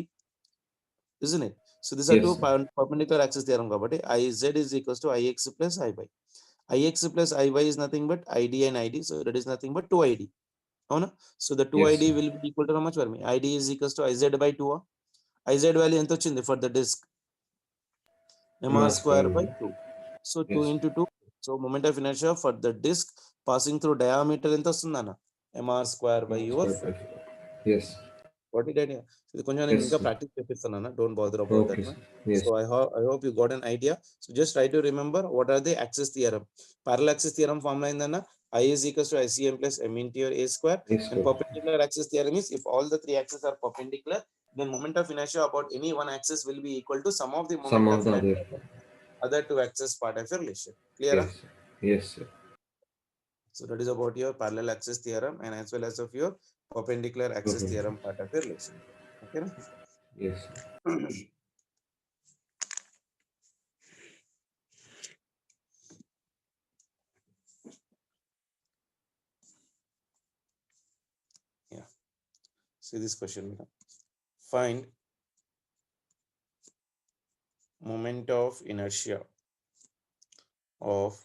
S1: Isn't it? So these are
S2: Yes,
S1: two
S2: sir.
S1: perpendicular axis theorem కాబట్టి IZ is equals to IX plus IY. IX plus IY is nothing but ID and ID. So that is nothing but 2ID. అవునా? So the 2ID
S2: Yes, sir.
S1: will be equal to how much for me? ID is equals to IZ by 2. IZ value ఎంత వచ్చింది for the disk? MR square by 2. So 2
S2: Yes.
S1: into 2. So moment of inertia for the disk passing through diameter ఎంత వస్తుందన్న? MR square by your 4.
S2: Yes.
S1: What did I do? ఇది కొంచెం నేను
S2: Yes,
S1: ఇంకా
S2: sir.
S1: Practice చేపిస్తున్నాను. Don't bother about that
S2: Okay,
S1: one.
S2: sir. Yes.
S1: So I hope you got an idea. So just try to remember what are the axis theorem. Parallel axis theorem formula ఏందన్న? I is equals to ICM plus M into your A square.
S2: Yes,
S1: And
S2: sir.
S1: perpendicular axis theorem is if all the 3 axes are perpendicular, then moment of inertia about any one axis will be equal to sum of the
S2: Some
S1: moment
S2: of
S1: of
S2: the
S1: inertia
S2: other.
S1: other 2 axes part of your relation. Clear?
S2: Yes, sir. Yes, sir.
S1: So that is about your parallel axis theorem and as well as of your perpendicular axis
S2: Okay.
S1: theorem part of the relation. Okay.
S2: Yes.
S1: Yeah. See this question. Find moment of inertia of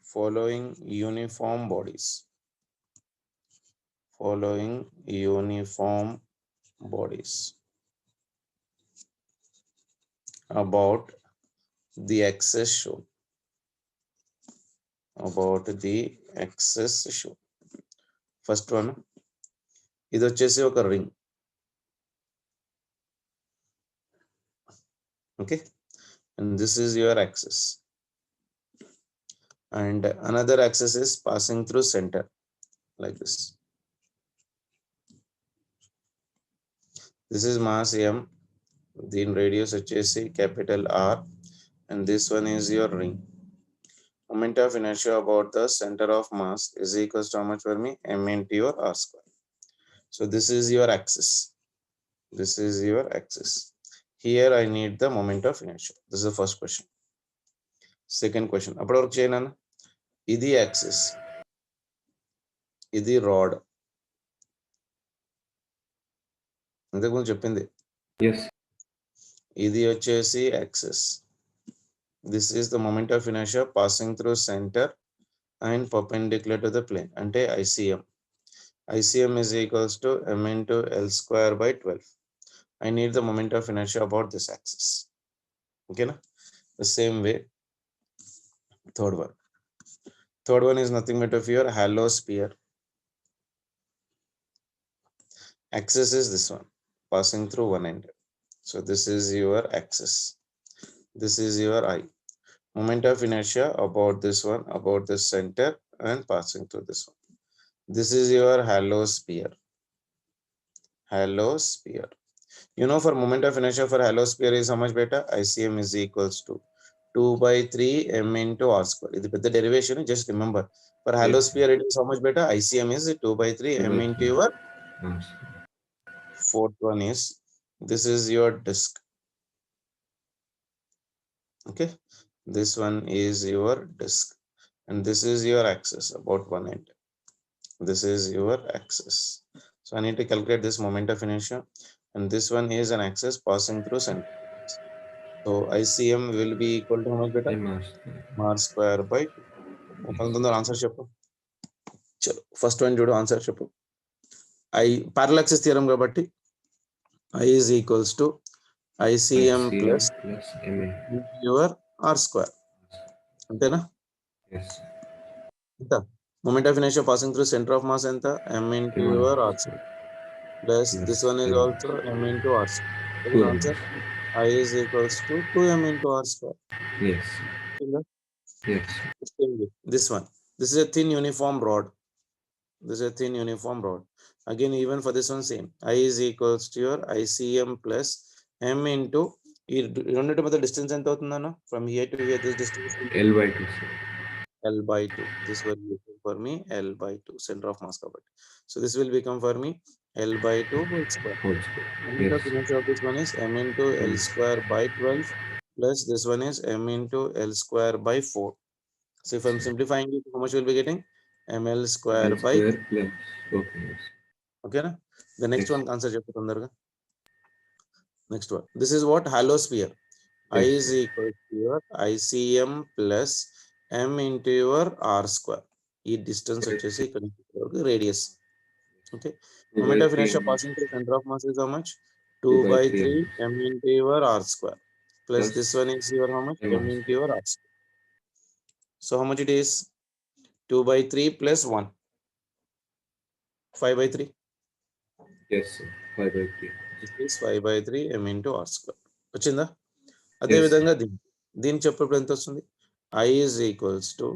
S1: following uniform bodies. Following uniform bodies about the axis shown. About the axis shown. First one, ఇది వచ్చేసి ఒక ring. Okay, and this is your axis. And another axis is passing through center like this. This is mass m, the radius వచ్చేసి capital R, and this one is your ring. Moment of inertia about the center of mass is equals to how much for me? M into your R square. So this is your axis. This is your axis. Here I need the moment of inertia. This is the first question. Second question. అప్పటి వరకు చేయనా? ఇది axis, ఇది rod. ఇంతకుముందు చెప్పింది.
S2: Yes.
S1: ఇది వచ్చేసి axis. This is the moment of inertia passing through center and perpendicular to the plane. అంటే ICM. ICM is equals to m into L square by 12. I need the moment of inertia about this axis. Okay na? The same way. Third one. Third one is nothing but of your hollow sphere. Axis is this one, passing through one end. So this is your axis. This is your I. Moment of inertia about this one, about this center and passing through this one. This is your hollow sphere. Hollow sphere. You know, for moment of inertia for hollow sphere is how much beta? ICM is equals to 2 by 3 m into r square. This is the derivation, just remember. For hollow
S2: Yes.
S1: sphere, it is how much beta? ICM is 2 by 3 m into your.
S2: Mass.
S1: Fourth one is, this is your disk. Okay, this one is your disk and this is your axis about one end. This is your axis. So I need to calculate this moment of inertia, and this one is an axis passing through center. So ICM will be equal to how much beta?
S2: Mass.
S1: R square by 2. తొందర answer చెప్పు. చలో first one చూడు, answer చెప్పు. I parallel axis theorem కాబట్టి I is equals to ICM plus
S2: MA.
S1: your R square. అంతేనా?
S2: Yes.
S1: ఎంత? Moment of inertia passing through center of mass ఎంత? M into
S2: M.
S1: your R square. Plus
S2: Yes.
S1: this one is
S2: M.
S1: also M into R square. What is
S2: Two
S1: the
S2: M.
S1: answer? I is equals to 2M into R square.
S2: Yes. Yes.
S1: This one. This is a thin uniform rod. This is a thin uniform rod. Again, even for this one, same. I is equals to your ICM plus M into ఈ రెండింటి మధ్య distance ఎంత అవుతుందన్న? From here to here, this distance
S2: L by 2. Sir.
S1: L by 2. This will become for me L by 2, center of mass covered. So this will become for me L by 2 whole square.
S2: Whole square.
S1: Moment
S2: Yes.
S1: of inertia of this one is M into L square by 12 plus this one is M into L square by 4. So if I'm simplifying it, how much will be getting? ML square
S2: L
S1: by
S2: square
S1: 3.
S2: plus. Okay. Yes.
S1: Okay na? The next
S2: Yes.
S1: one answer చెప్పు తొందరగా. Next one. This is what? Hollow sphere. I
S2: Yes.
S1: is equal to your ICM plus M into your R square. ఈ distance వచ్చేసి ఇక్కడ radius. Okay.
S2: 2
S1: Moment
S2: by
S1: of
S2: 3
S1: inertia
S2: M.
S1: passing through center of mass is how much? 2
S2: 2 by
S1: by
S2: 3
S1: 3
S2: M.
S1: M into your R square. Plus
S2: Plus
S1: this one is your how much?
S2: M
S1: M
S2: R
S1: into your R square. So how much it is? 2 by 3 plus 1. 5 by 3.
S2: Yes, sir. 5 by 3.
S1: This is 5 by 3 M into R square. వచ్చిందా? అదే
S2: Yes.
S1: విధంగా దీని చెప్పప్పుడు ఎంత వస్తుంది? I is equals to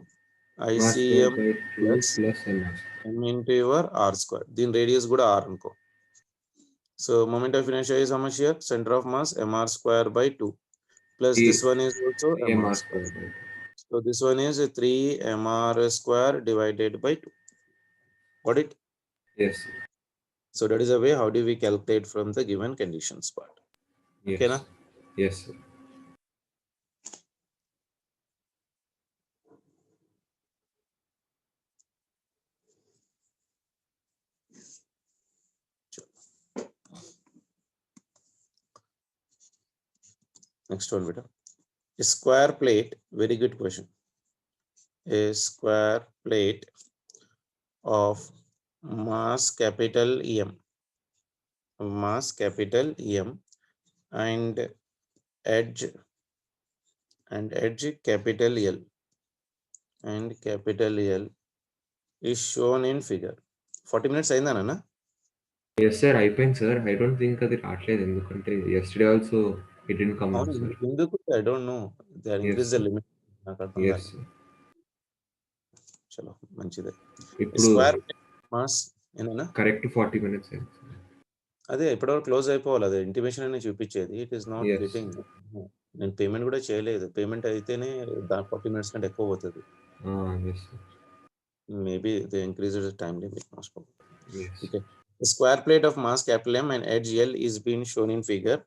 S2: Mass square
S1: ICM
S2: by 2
S1: plus
S2: plus M R.
S1: M into your R square. దీని radius కూడా R అనుకో. So moment of inertia is how much here? Center of mass MR square by 2 plus this one is also
S2: M
S1: MR
S2: R
S1: square.
S2: square by 2.
S1: So So this one is 3 mr square divided by 2. Got it?
S2: Yes, sir.
S1: So that is a way how do we calculate from the given conditions part.
S2: Yes.
S1: Okay, na?
S2: Yes, sir.
S1: Next one, beta. A square plate, very good question. A square plate of mass capital M, and edge capital L, is shown in figure. 40 minutes అయిందా నాన్న?
S2: Yes, sir. అయిపోయింది sir. I don't think అది రావట్లేదు ఎందుకంటే yesterday also it didn't come out, sir.
S1: ఎందుకు? I don't know. They are
S2: Yes,
S1: increase the
S2: sir.
S1: limit. నాకు అర్థం
S2: Yes,
S1: కాదు.
S2: sir.
S1: చలో మంచిదే.
S2: ఇప్పుడు
S1: స్క్వేర్ మాస్ ఏనా?
S2: కరెక్ట్ 40 minutes అయింది సార్.
S1: అదే ఇప్పటివరకు క్లోజ్ అయిపోవాలి. అదే ఇంటిమేషన్ అనేది చూపించేది. It is not
S2: Yes.
S1: Getting. నేను పేమెంట్ కూడా చేయలేదు. పేమెంట్ అయితేనే 40 మినిట్స్ కంటే ఎక్కువ పోతుంది.
S2: Yes, sir.
S1: Maybe they increased the time limit. Most probably.
S2: Yes.
S1: Okay. The square plate of mass capital M and edge L is being shown in figure.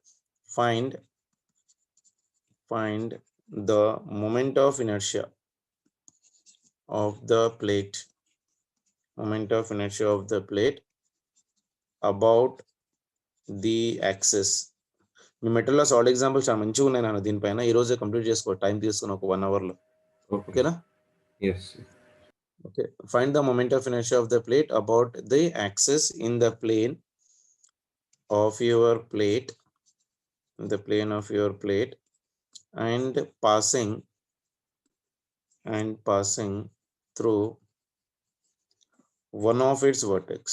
S1: Find the moment of inertia of the plate. Moment of inertia of the plate about the axis. మీ మెటీరియల్లో solved example చాలా మంచిగా ఉన్నాయి నాన్న. దీనిపైన ఈ రోజే complete చేసుకో. టైం తీసుకుని ఒక 1 hour లో. ఓకేనా?
S2: Yes.
S1: Okay. Find the moment of inertia of the plate about the axis in the plane of your plate, and passing through one of its vertex,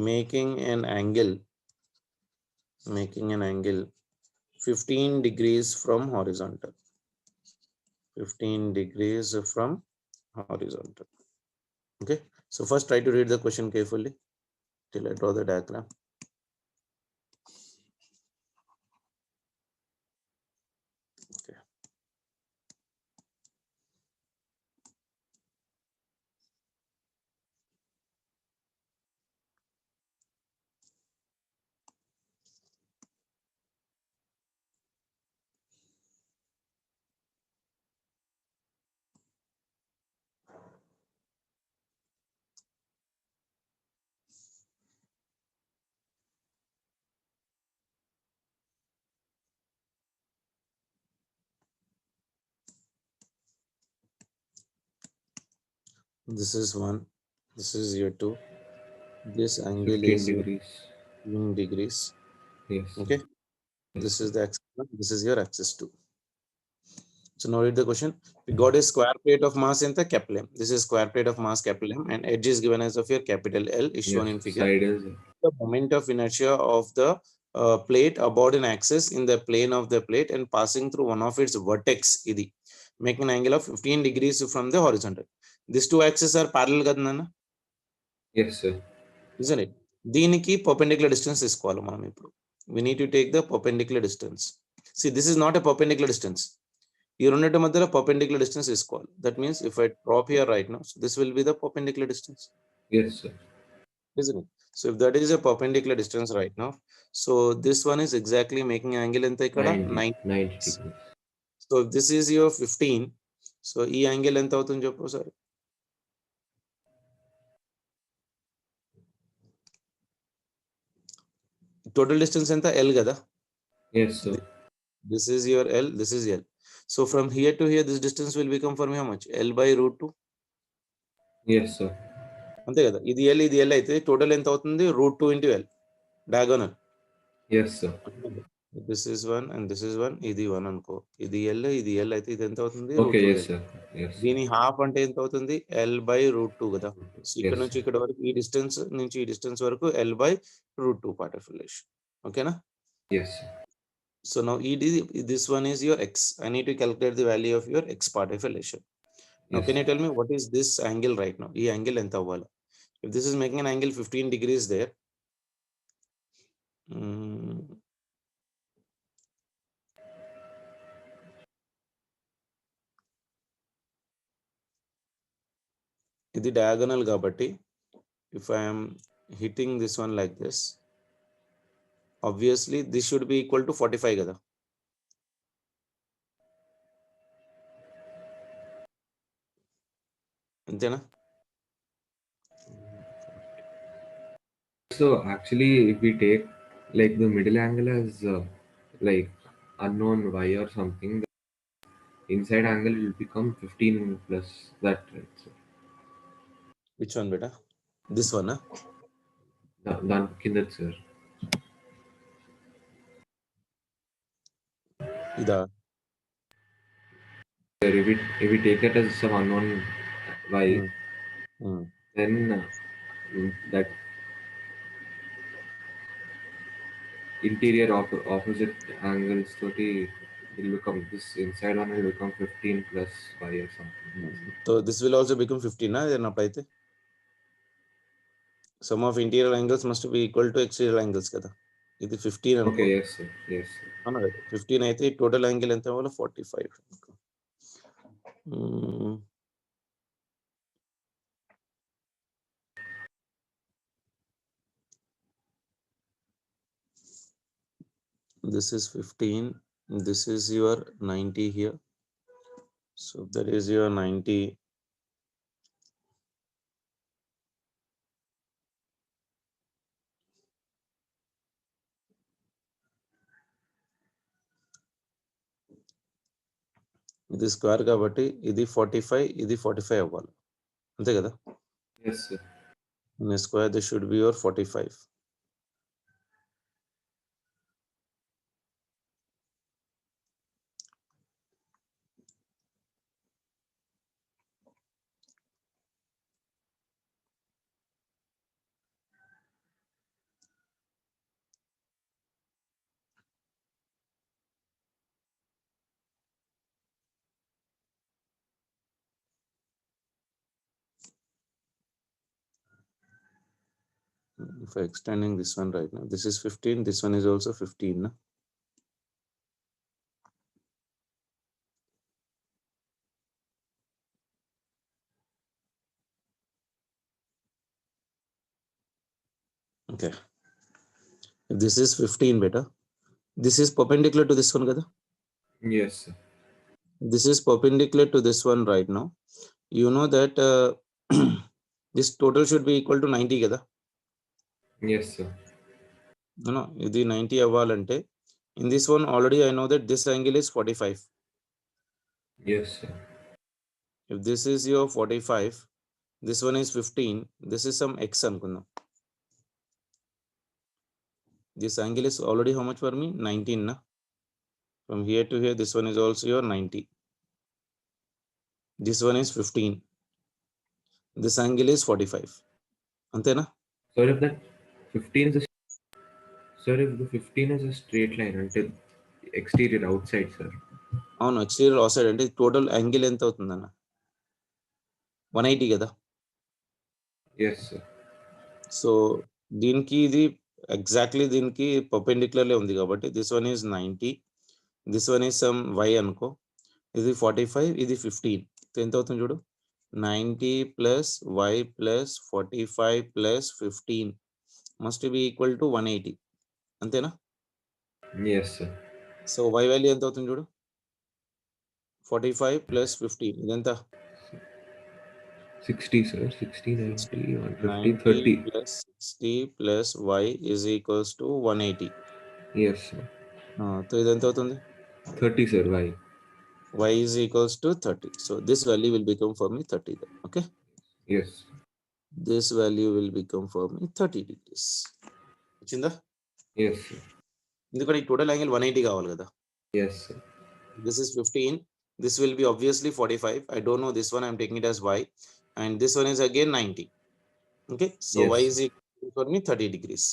S1: making an angle 15 degrees from horizontal. 15 degrees from horizontal. Okay. So first try to read the question carefully till I draw the diagram. Okay. This is 1, this is your 2, this angle
S2: 15
S1: is
S2: degrees.
S1: 15 degrees.
S2: Yes.
S1: Okay.
S2: Yes,
S1: This
S2: sir.
S1: is the axis 1, this is your axis 2. So now read the question. We got a square plate of mass in the capital M. This is square plate of mass capital M and edge is given as of your capital L is shown in
S2: Yes.
S1: figure.
S2: Side is
S1: The moment of inertia of the plate about an axis in the plane of the plate and passing through one of its vertex, idi, making an angle of 15 degrees from the horizontal. These two axes are parallel కదా నాన్న?
S2: yes, sir.
S1: Isn't it? దీనికి perpendicular distance తీసుకోవాలి మనం ఇప్పుడు. We need to take the perpendicular distance. See, this is not a perpendicular distance. ఈ రెండింటి మధ్యలో perpendicular distance తీసుకోవాలి. That means if I drop here right now, so this will be the perpendicular distance.
S2: Yes, sir.
S1: Isn't it? So if that is a perpendicular distance right now, so this one is exactly making angle ఎంత ఇక్కడ
S2: 90
S1: 90.
S2: degrees.
S1: So if this is your 15, so ఈ angle ఎంత అవుతుంది చెప్పు sir? Total distance ఎంత? L కదా?
S2: Yes, sir.
S1: This is your L, this is L. So from here to here, this distance will become for me how much? L by root 2.
S2: Yes, sir.
S1: అంతే కదా? ఇది L అయితే total ఎంత అవుతుంది? root 2 into L. Diagonal.
S2: Yes, sir.
S1: This is 1 and this is 1. ఇది 1 అనుకో. ఇది L అయితే ఇది ఎంత అవుతుంది?
S2: Okay,
S1: root 2
S2: yes,
S1: L.
S2: sir. Yes.
S1: దీని హాఫ్ అంటే ఎంత అవుతుంది? L by root 2 కదా? సో ఇక్కడ
S2: Yes,
S1: నుంచి
S2: sir.
S1: ఇక్కడ వరకు ఈ డిస్టెన్స్ నుంచి ఈ డిస్టెన్స్ వరకు L by root 2 part of relation. ఓకేనా?
S2: Yes, sir.
S1: So now this one is your x. I need to calculate the value of your x part of relation. Now
S2: Yes.
S1: can you tell me what is this angle right now? ఈ angle ఎంత అవ్వాలి? If this is making an angle 15 degrees there, ఇది diagonal కాబట్టి if I am hitting this one like this, obviously this should be equal to 45 కదా. అంతేనా?
S2: So actually, if we take like the middle angle as like unknown y or something, the inside angle will become 15 plus that, right? So
S1: Which one beta? This one, huh?
S2: దాని కింద sir
S1: ఇదా?
S2: if we take it as some unknown y, then that interior opposite angles totally will become, this inside one will become 15 plus y or something.
S1: So this will also become 15 na అన్నప్పుడైతే sum of interior angles must be equal to exterior angles కదా. ఇది 15 అనుకో.
S2: Okay, yes sir, yes sir.
S1: అవునా కదా? 15 అయితే total angle ఎంత అవ్వాలి? 45. This is 15, this is your 90 here, so that is your 90. ఇది square కాబట్టి ఇది 45, ఇది 45 అవ్వాలి, అంతే కదా?
S2: Yes sir.
S1: In a square this should be your 45. If I extending this one right now, this is 15, this one is also 15 na? Okay, if this is 15 beta, this is perpendicular to this one kada.
S2: Yes sir.
S1: This is perpendicular to this one right now. You know that this total should be equal to 90 kada.
S2: Yes sir.
S1: No, ఇది 90 అవ్వాలంటే in this one already I know that this angle is 45.
S2: Yes sir.
S1: If this is your 45, this one is 15, this is some x అనుకుందాం. This angle is already how much for me? 19 na? From here to here this one is also your 90. This one is 15. This angle is 45. అంతేనా?
S2: So if that 15 is a, sir, if the 15 is a straight line until exterior outside sir.
S1: అవును, exterior out side అంటే total angle ఎంత అవుతుందన్న? 180 కదా.
S2: Yes sir.
S1: So దీనికి ఇది exactly దీనికి perpendicularly ఉంది కాబట్టి this one is 90, this one is some y అనుకో, ఇది 45, ఇది 15. ఎంత అవుతుంది చూడు, 90 plus y plus 45 plus 15 must be equal to 180, అంతేనా?
S2: Yes sir.
S1: So y value ఎంత అవుతుంది చూడు, 45 ప్లస్ 15 ఇదెంత?
S2: 60 sir, 60, 90, 150,
S1: 90
S2: 30.
S1: plus 60 plus y is equals to 180.
S2: Yes sir.
S1: So ఇది ఎంత అవుతుంది?
S2: 30 sir, y.
S1: Y is equals to 30. So this value will become for me 30 then. Okay.
S2: Yes.
S1: This value will become for me 30 degrees. వచ్చిందా?
S2: Yes sir.
S1: ఎందుకంటే ఈ total angle 180 కావాలి కదా.
S2: Yes sir.
S1: This is 15. This will be obviously 45. I don't know this one. I'm taking it as y. And this one is again 90. Okay. So
S2: Yes.
S1: y is equal for me 30 degrees.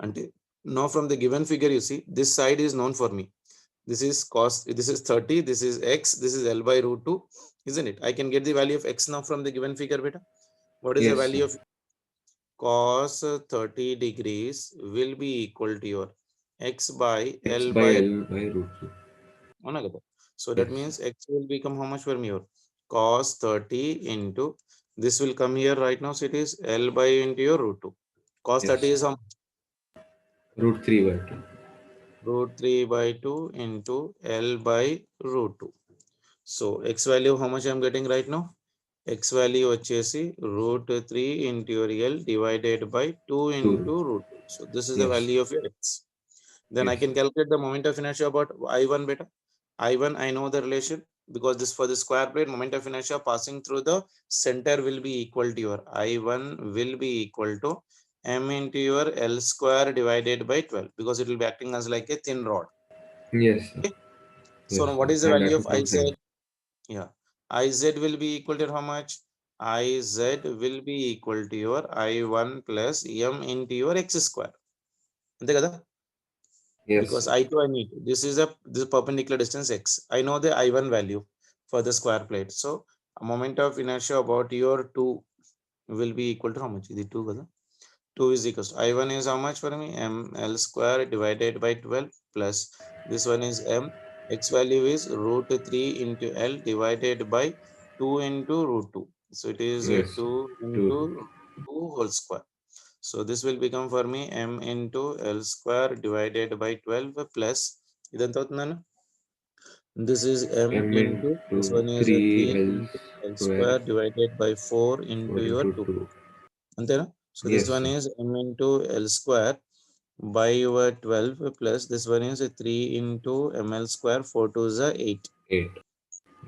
S1: And now from the given figure, you see, this side is known for me. This is cos, this is 30, this is x, this is L by root 2, isn't it? I can get the value of x now from the given figure, beta. What is
S2: Yes,
S1: the value
S2: sir.
S1: of cos 30 degrees will be equal to your x by
S2: X
S1: L
S2: by
S1: by
S2: L by root 2.
S1: అవునా కదా? So that
S2: Yes.
S1: means x will become how much for me here? Cos 30 into this will come here right now. So it is L by into your root 2. Cos 30
S2: Yes.
S1: is how much?
S2: Root 3 by 2.
S1: Root 3 by 2 into L by root 2. So x value how much I'm getting right now? X value వచ్చేసి root 3 into your L divided by 2
S2: 2.
S1: into root 2. So this is the
S2: Yes.
S1: value of your x. Then I
S2: Yes.
S1: can calculate the moment of inertia about I1 beta. I1, I know the relation because this for the square plate, moment of inertia passing through the center will be equal to your I1 will be equal to m into your L square divided by 12 because it will be acting as like a thin rod.
S2: Yes, sir.
S1: Okay. So
S2: Yes,
S1: now
S2: sir.
S1: what is the
S2: And
S1: value
S2: that
S1: of
S2: becomes
S1: Iz?
S2: M.
S1: Yeah. Iz will be equal to how much? Iz will be equal to your I1 plus m into your x square. అంతే కదా?
S2: Yes,
S1: Because
S2: sir.
S1: I2 I need. This perpendicular distance x. I know the I1 value for the square plate. So a moment of inertia about your 2 will be equal to how much? Is it 2 kada? 2 is equals to I1 is how much for me? ML square divided by 12 plus this one is m. X value is root 3 into L divided by 2 into root 2. So it is
S2: Yes, sir.
S1: 2
S2: 2.
S1: into 2 whole square. So this will become for me m into L square divided by 12 plus ఇదంతా అవుతుందన్న. This is m
S2: M
S1: into this
S2: into
S1: one is a 3
S2: 3L
S1: into L
S2: square
S1: square divided by 4 into
S2: 4
S1: your
S2: into
S1: 2.
S2: 2.
S1: అంతేనా? So this
S2: Yes,
S1: one
S2: sir.
S1: is m into L square by your 12 plus this one is a 3 into ml square 4 to is a 8.
S2: 8.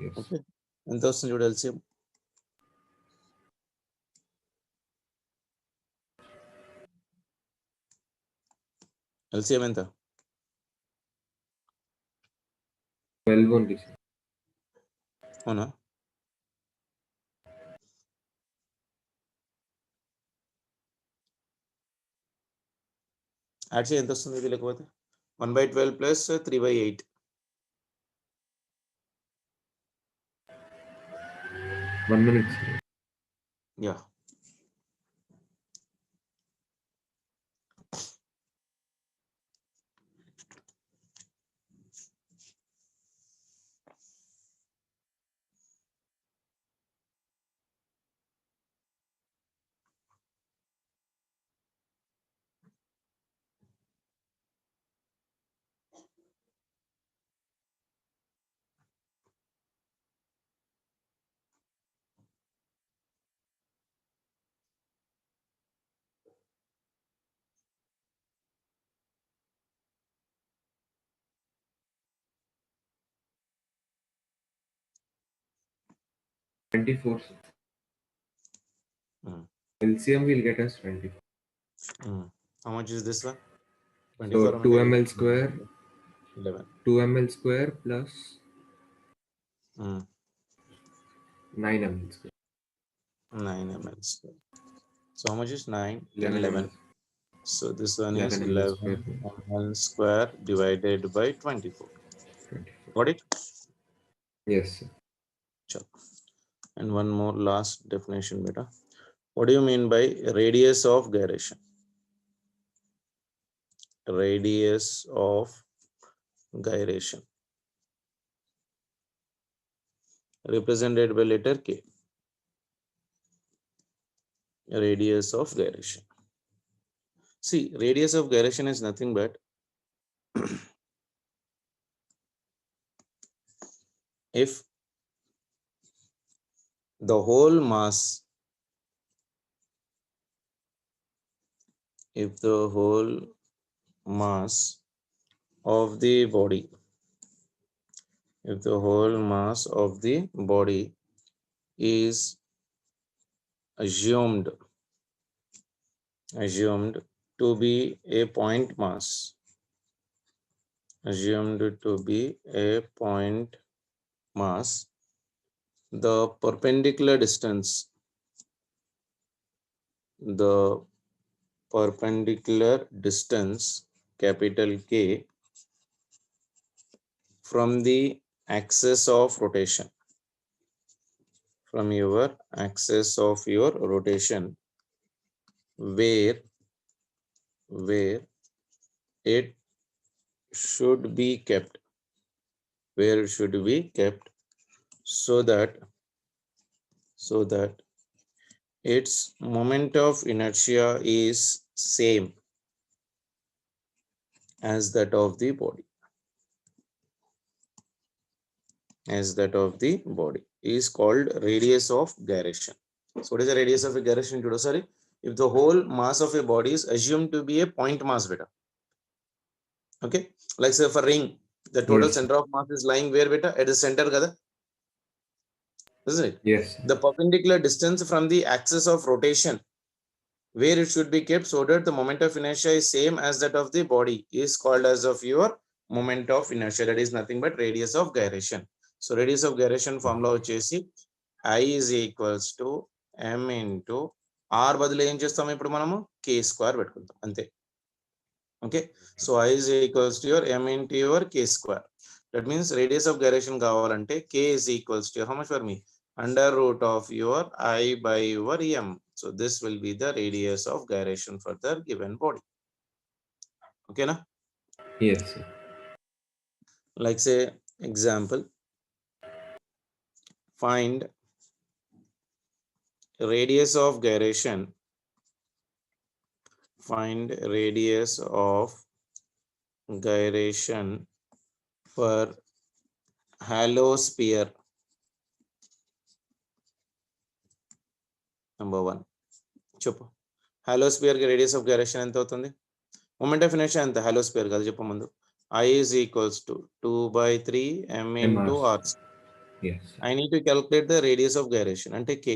S2: Yes.
S1: Okay. ఎంత వస్తుంది చూడు LCM? LCM ఎంత?
S2: 12 only, sir.
S1: అవునా? Add చేయి ఎంత వస్తుంది ఇది లేకపోతే 1/12 plus 3/8.
S2: 1 minute, sir.
S1: Yeah.
S2: Twenty-four, sir.
S1: Mm.
S2: LCM will get us 24.
S1: How much is this one?
S2: So
S1: 24
S2: 2
S1: అంటే
S2: ml square
S1: 11.
S2: 2 ml square plus
S1: Mm.
S2: 9 ml square.
S1: 9 ml square. So how much is 9, 10,
S2: 11
S1: 11.
S2: ml.
S1: So this one is
S2: 11 ml square.
S1: 11 ml square divided by 24.
S2: 24.
S1: Got it?
S2: Yes, sir.
S1: Sure. And one more last definition beta. What do you mean by radius of gyration? Radius of gyration represented by letter K. Radius of gyration. See, radius of gyration is nothing but if the whole mass, if the whole mass of the body, if the whole mass of the body is assumed to be a point mass, assumed to be a point mass, the perpendicular distance, the perpendicular distance capital K from the axis of rotation, from your axis of your rotation where it should be kept, so that its moment of inertia is same as that of the body, is called radius of gyration. So what is the radius of a gyration, Judo? Sorry, if the whole mass of a body is assumed to be a point mass, beta. Okay, like say for ring, the total
S2: Yes.
S1: center of mass is lying where, beta? At the center, kada, isn't it?
S2: Yes.
S1: The perpendicular distance from the axis of rotation where it should be kept so that the moment of inertia is same as that of the body is called as of your moment of inertia. That is nothing but radius of gyration. So radius of gyration formula వచ్చేసి I is equals to m into r బదులు ఏం చేస్తాం ఇప్పుడు మనము k square పెట్టుకుంటాం అంతే. Okay, so I is equals to your m into your k square. That means radius of gyration కావాలంటే k is equals to how much for me? Under root of your I by your m. So this will be the radius of gyration for the given body. Okay, na?
S2: Yes, sir.
S1: Like say example, find radius of gyration. Find radius of gyration for hollow sphere. Number 1. చెప్పు hollow sphere కి radius of gyration ఎంత అవుతుంది? Moment of inertia ఎంత hollow spear కదా చెప్పు ముందు. I is equals to 2/3 m into r.
S2: Yes.
S1: I need to calculate the radius of gyration అంటే k.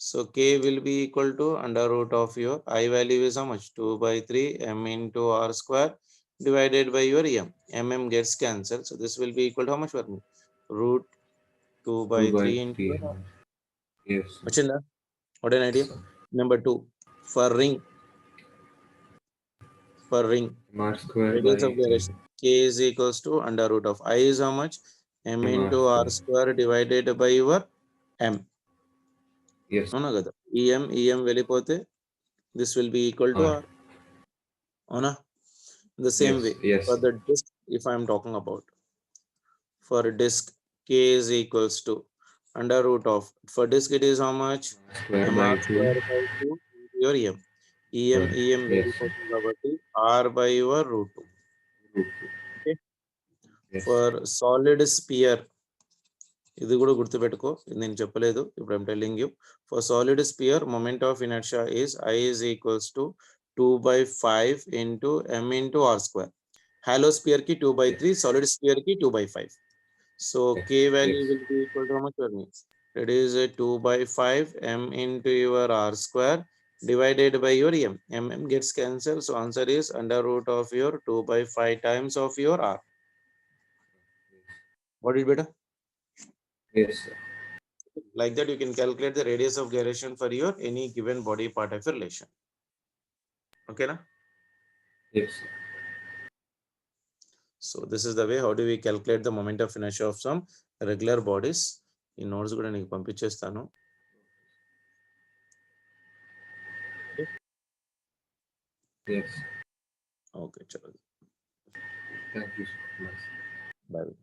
S1: So k will be equal to under root of your I value is how much? 2/3 m into r square divided by your m. Mm gets cancelled. So this will be equal to how much for me? Root 2/3 into
S2: 2/3.
S1: r.
S2: Yes, sir.
S1: వచ్చిందా? What an idea?
S2: Yes, sir.
S1: Number 2, for ring,
S2: R square by
S1: radius of gyration k is equals to under root of I is how much? M
S2: M
S1: into
S2: R
S1: r square divided by your m.
S2: Yes.
S1: అవునా కదా? em వెళ్ళిపోతే this will be equal to
S2: R.
S1: r. అవునా? The same
S2: Yes.
S1: way
S2: Yes.
S1: for the disk, if I am talking about for disk, k is equals to under root of, for disk it is how much?
S2: Square
S1: mr
S2: by 2.
S1: square by 2 into your em. em
S2: Yes, sir.
S1: వెళ్ళిపోతుంది కాబట్టి r by your root 2.
S2: Root 2.
S1: Okay.
S2: Yes.
S1: For solid sphere, ఇది కూడా గుర్తుపెట్టుకో, ఇది నేను చెప్పలేదు, ఇప్పుడు I'm telling you. For solid spear moment of inertia is I is equals to 2/5 into m into r square. Hollow sphere కి 2/3, solid sphere కి 2/5. So
S2: Yes.
S1: k value
S2: Yes.
S1: will be equal to how much for me? It is a 2/5 m into your r square divided by your m. M gets cancelled, so answer is under root of your 2/5 times of your r. What is better?
S2: Yes, sir.
S1: Like that you can calculate the radius of gyration for your any given body part of a relation. Okay na?
S2: Yes, sir.
S1: So this is the way how do we calculate the moment of inertia of some regular bodies. ఈ notes కూడా నీకు పంపించేస్తాను.
S2: Yes.
S1: Okay చలో
S2: Thank you so much.
S1: Bye.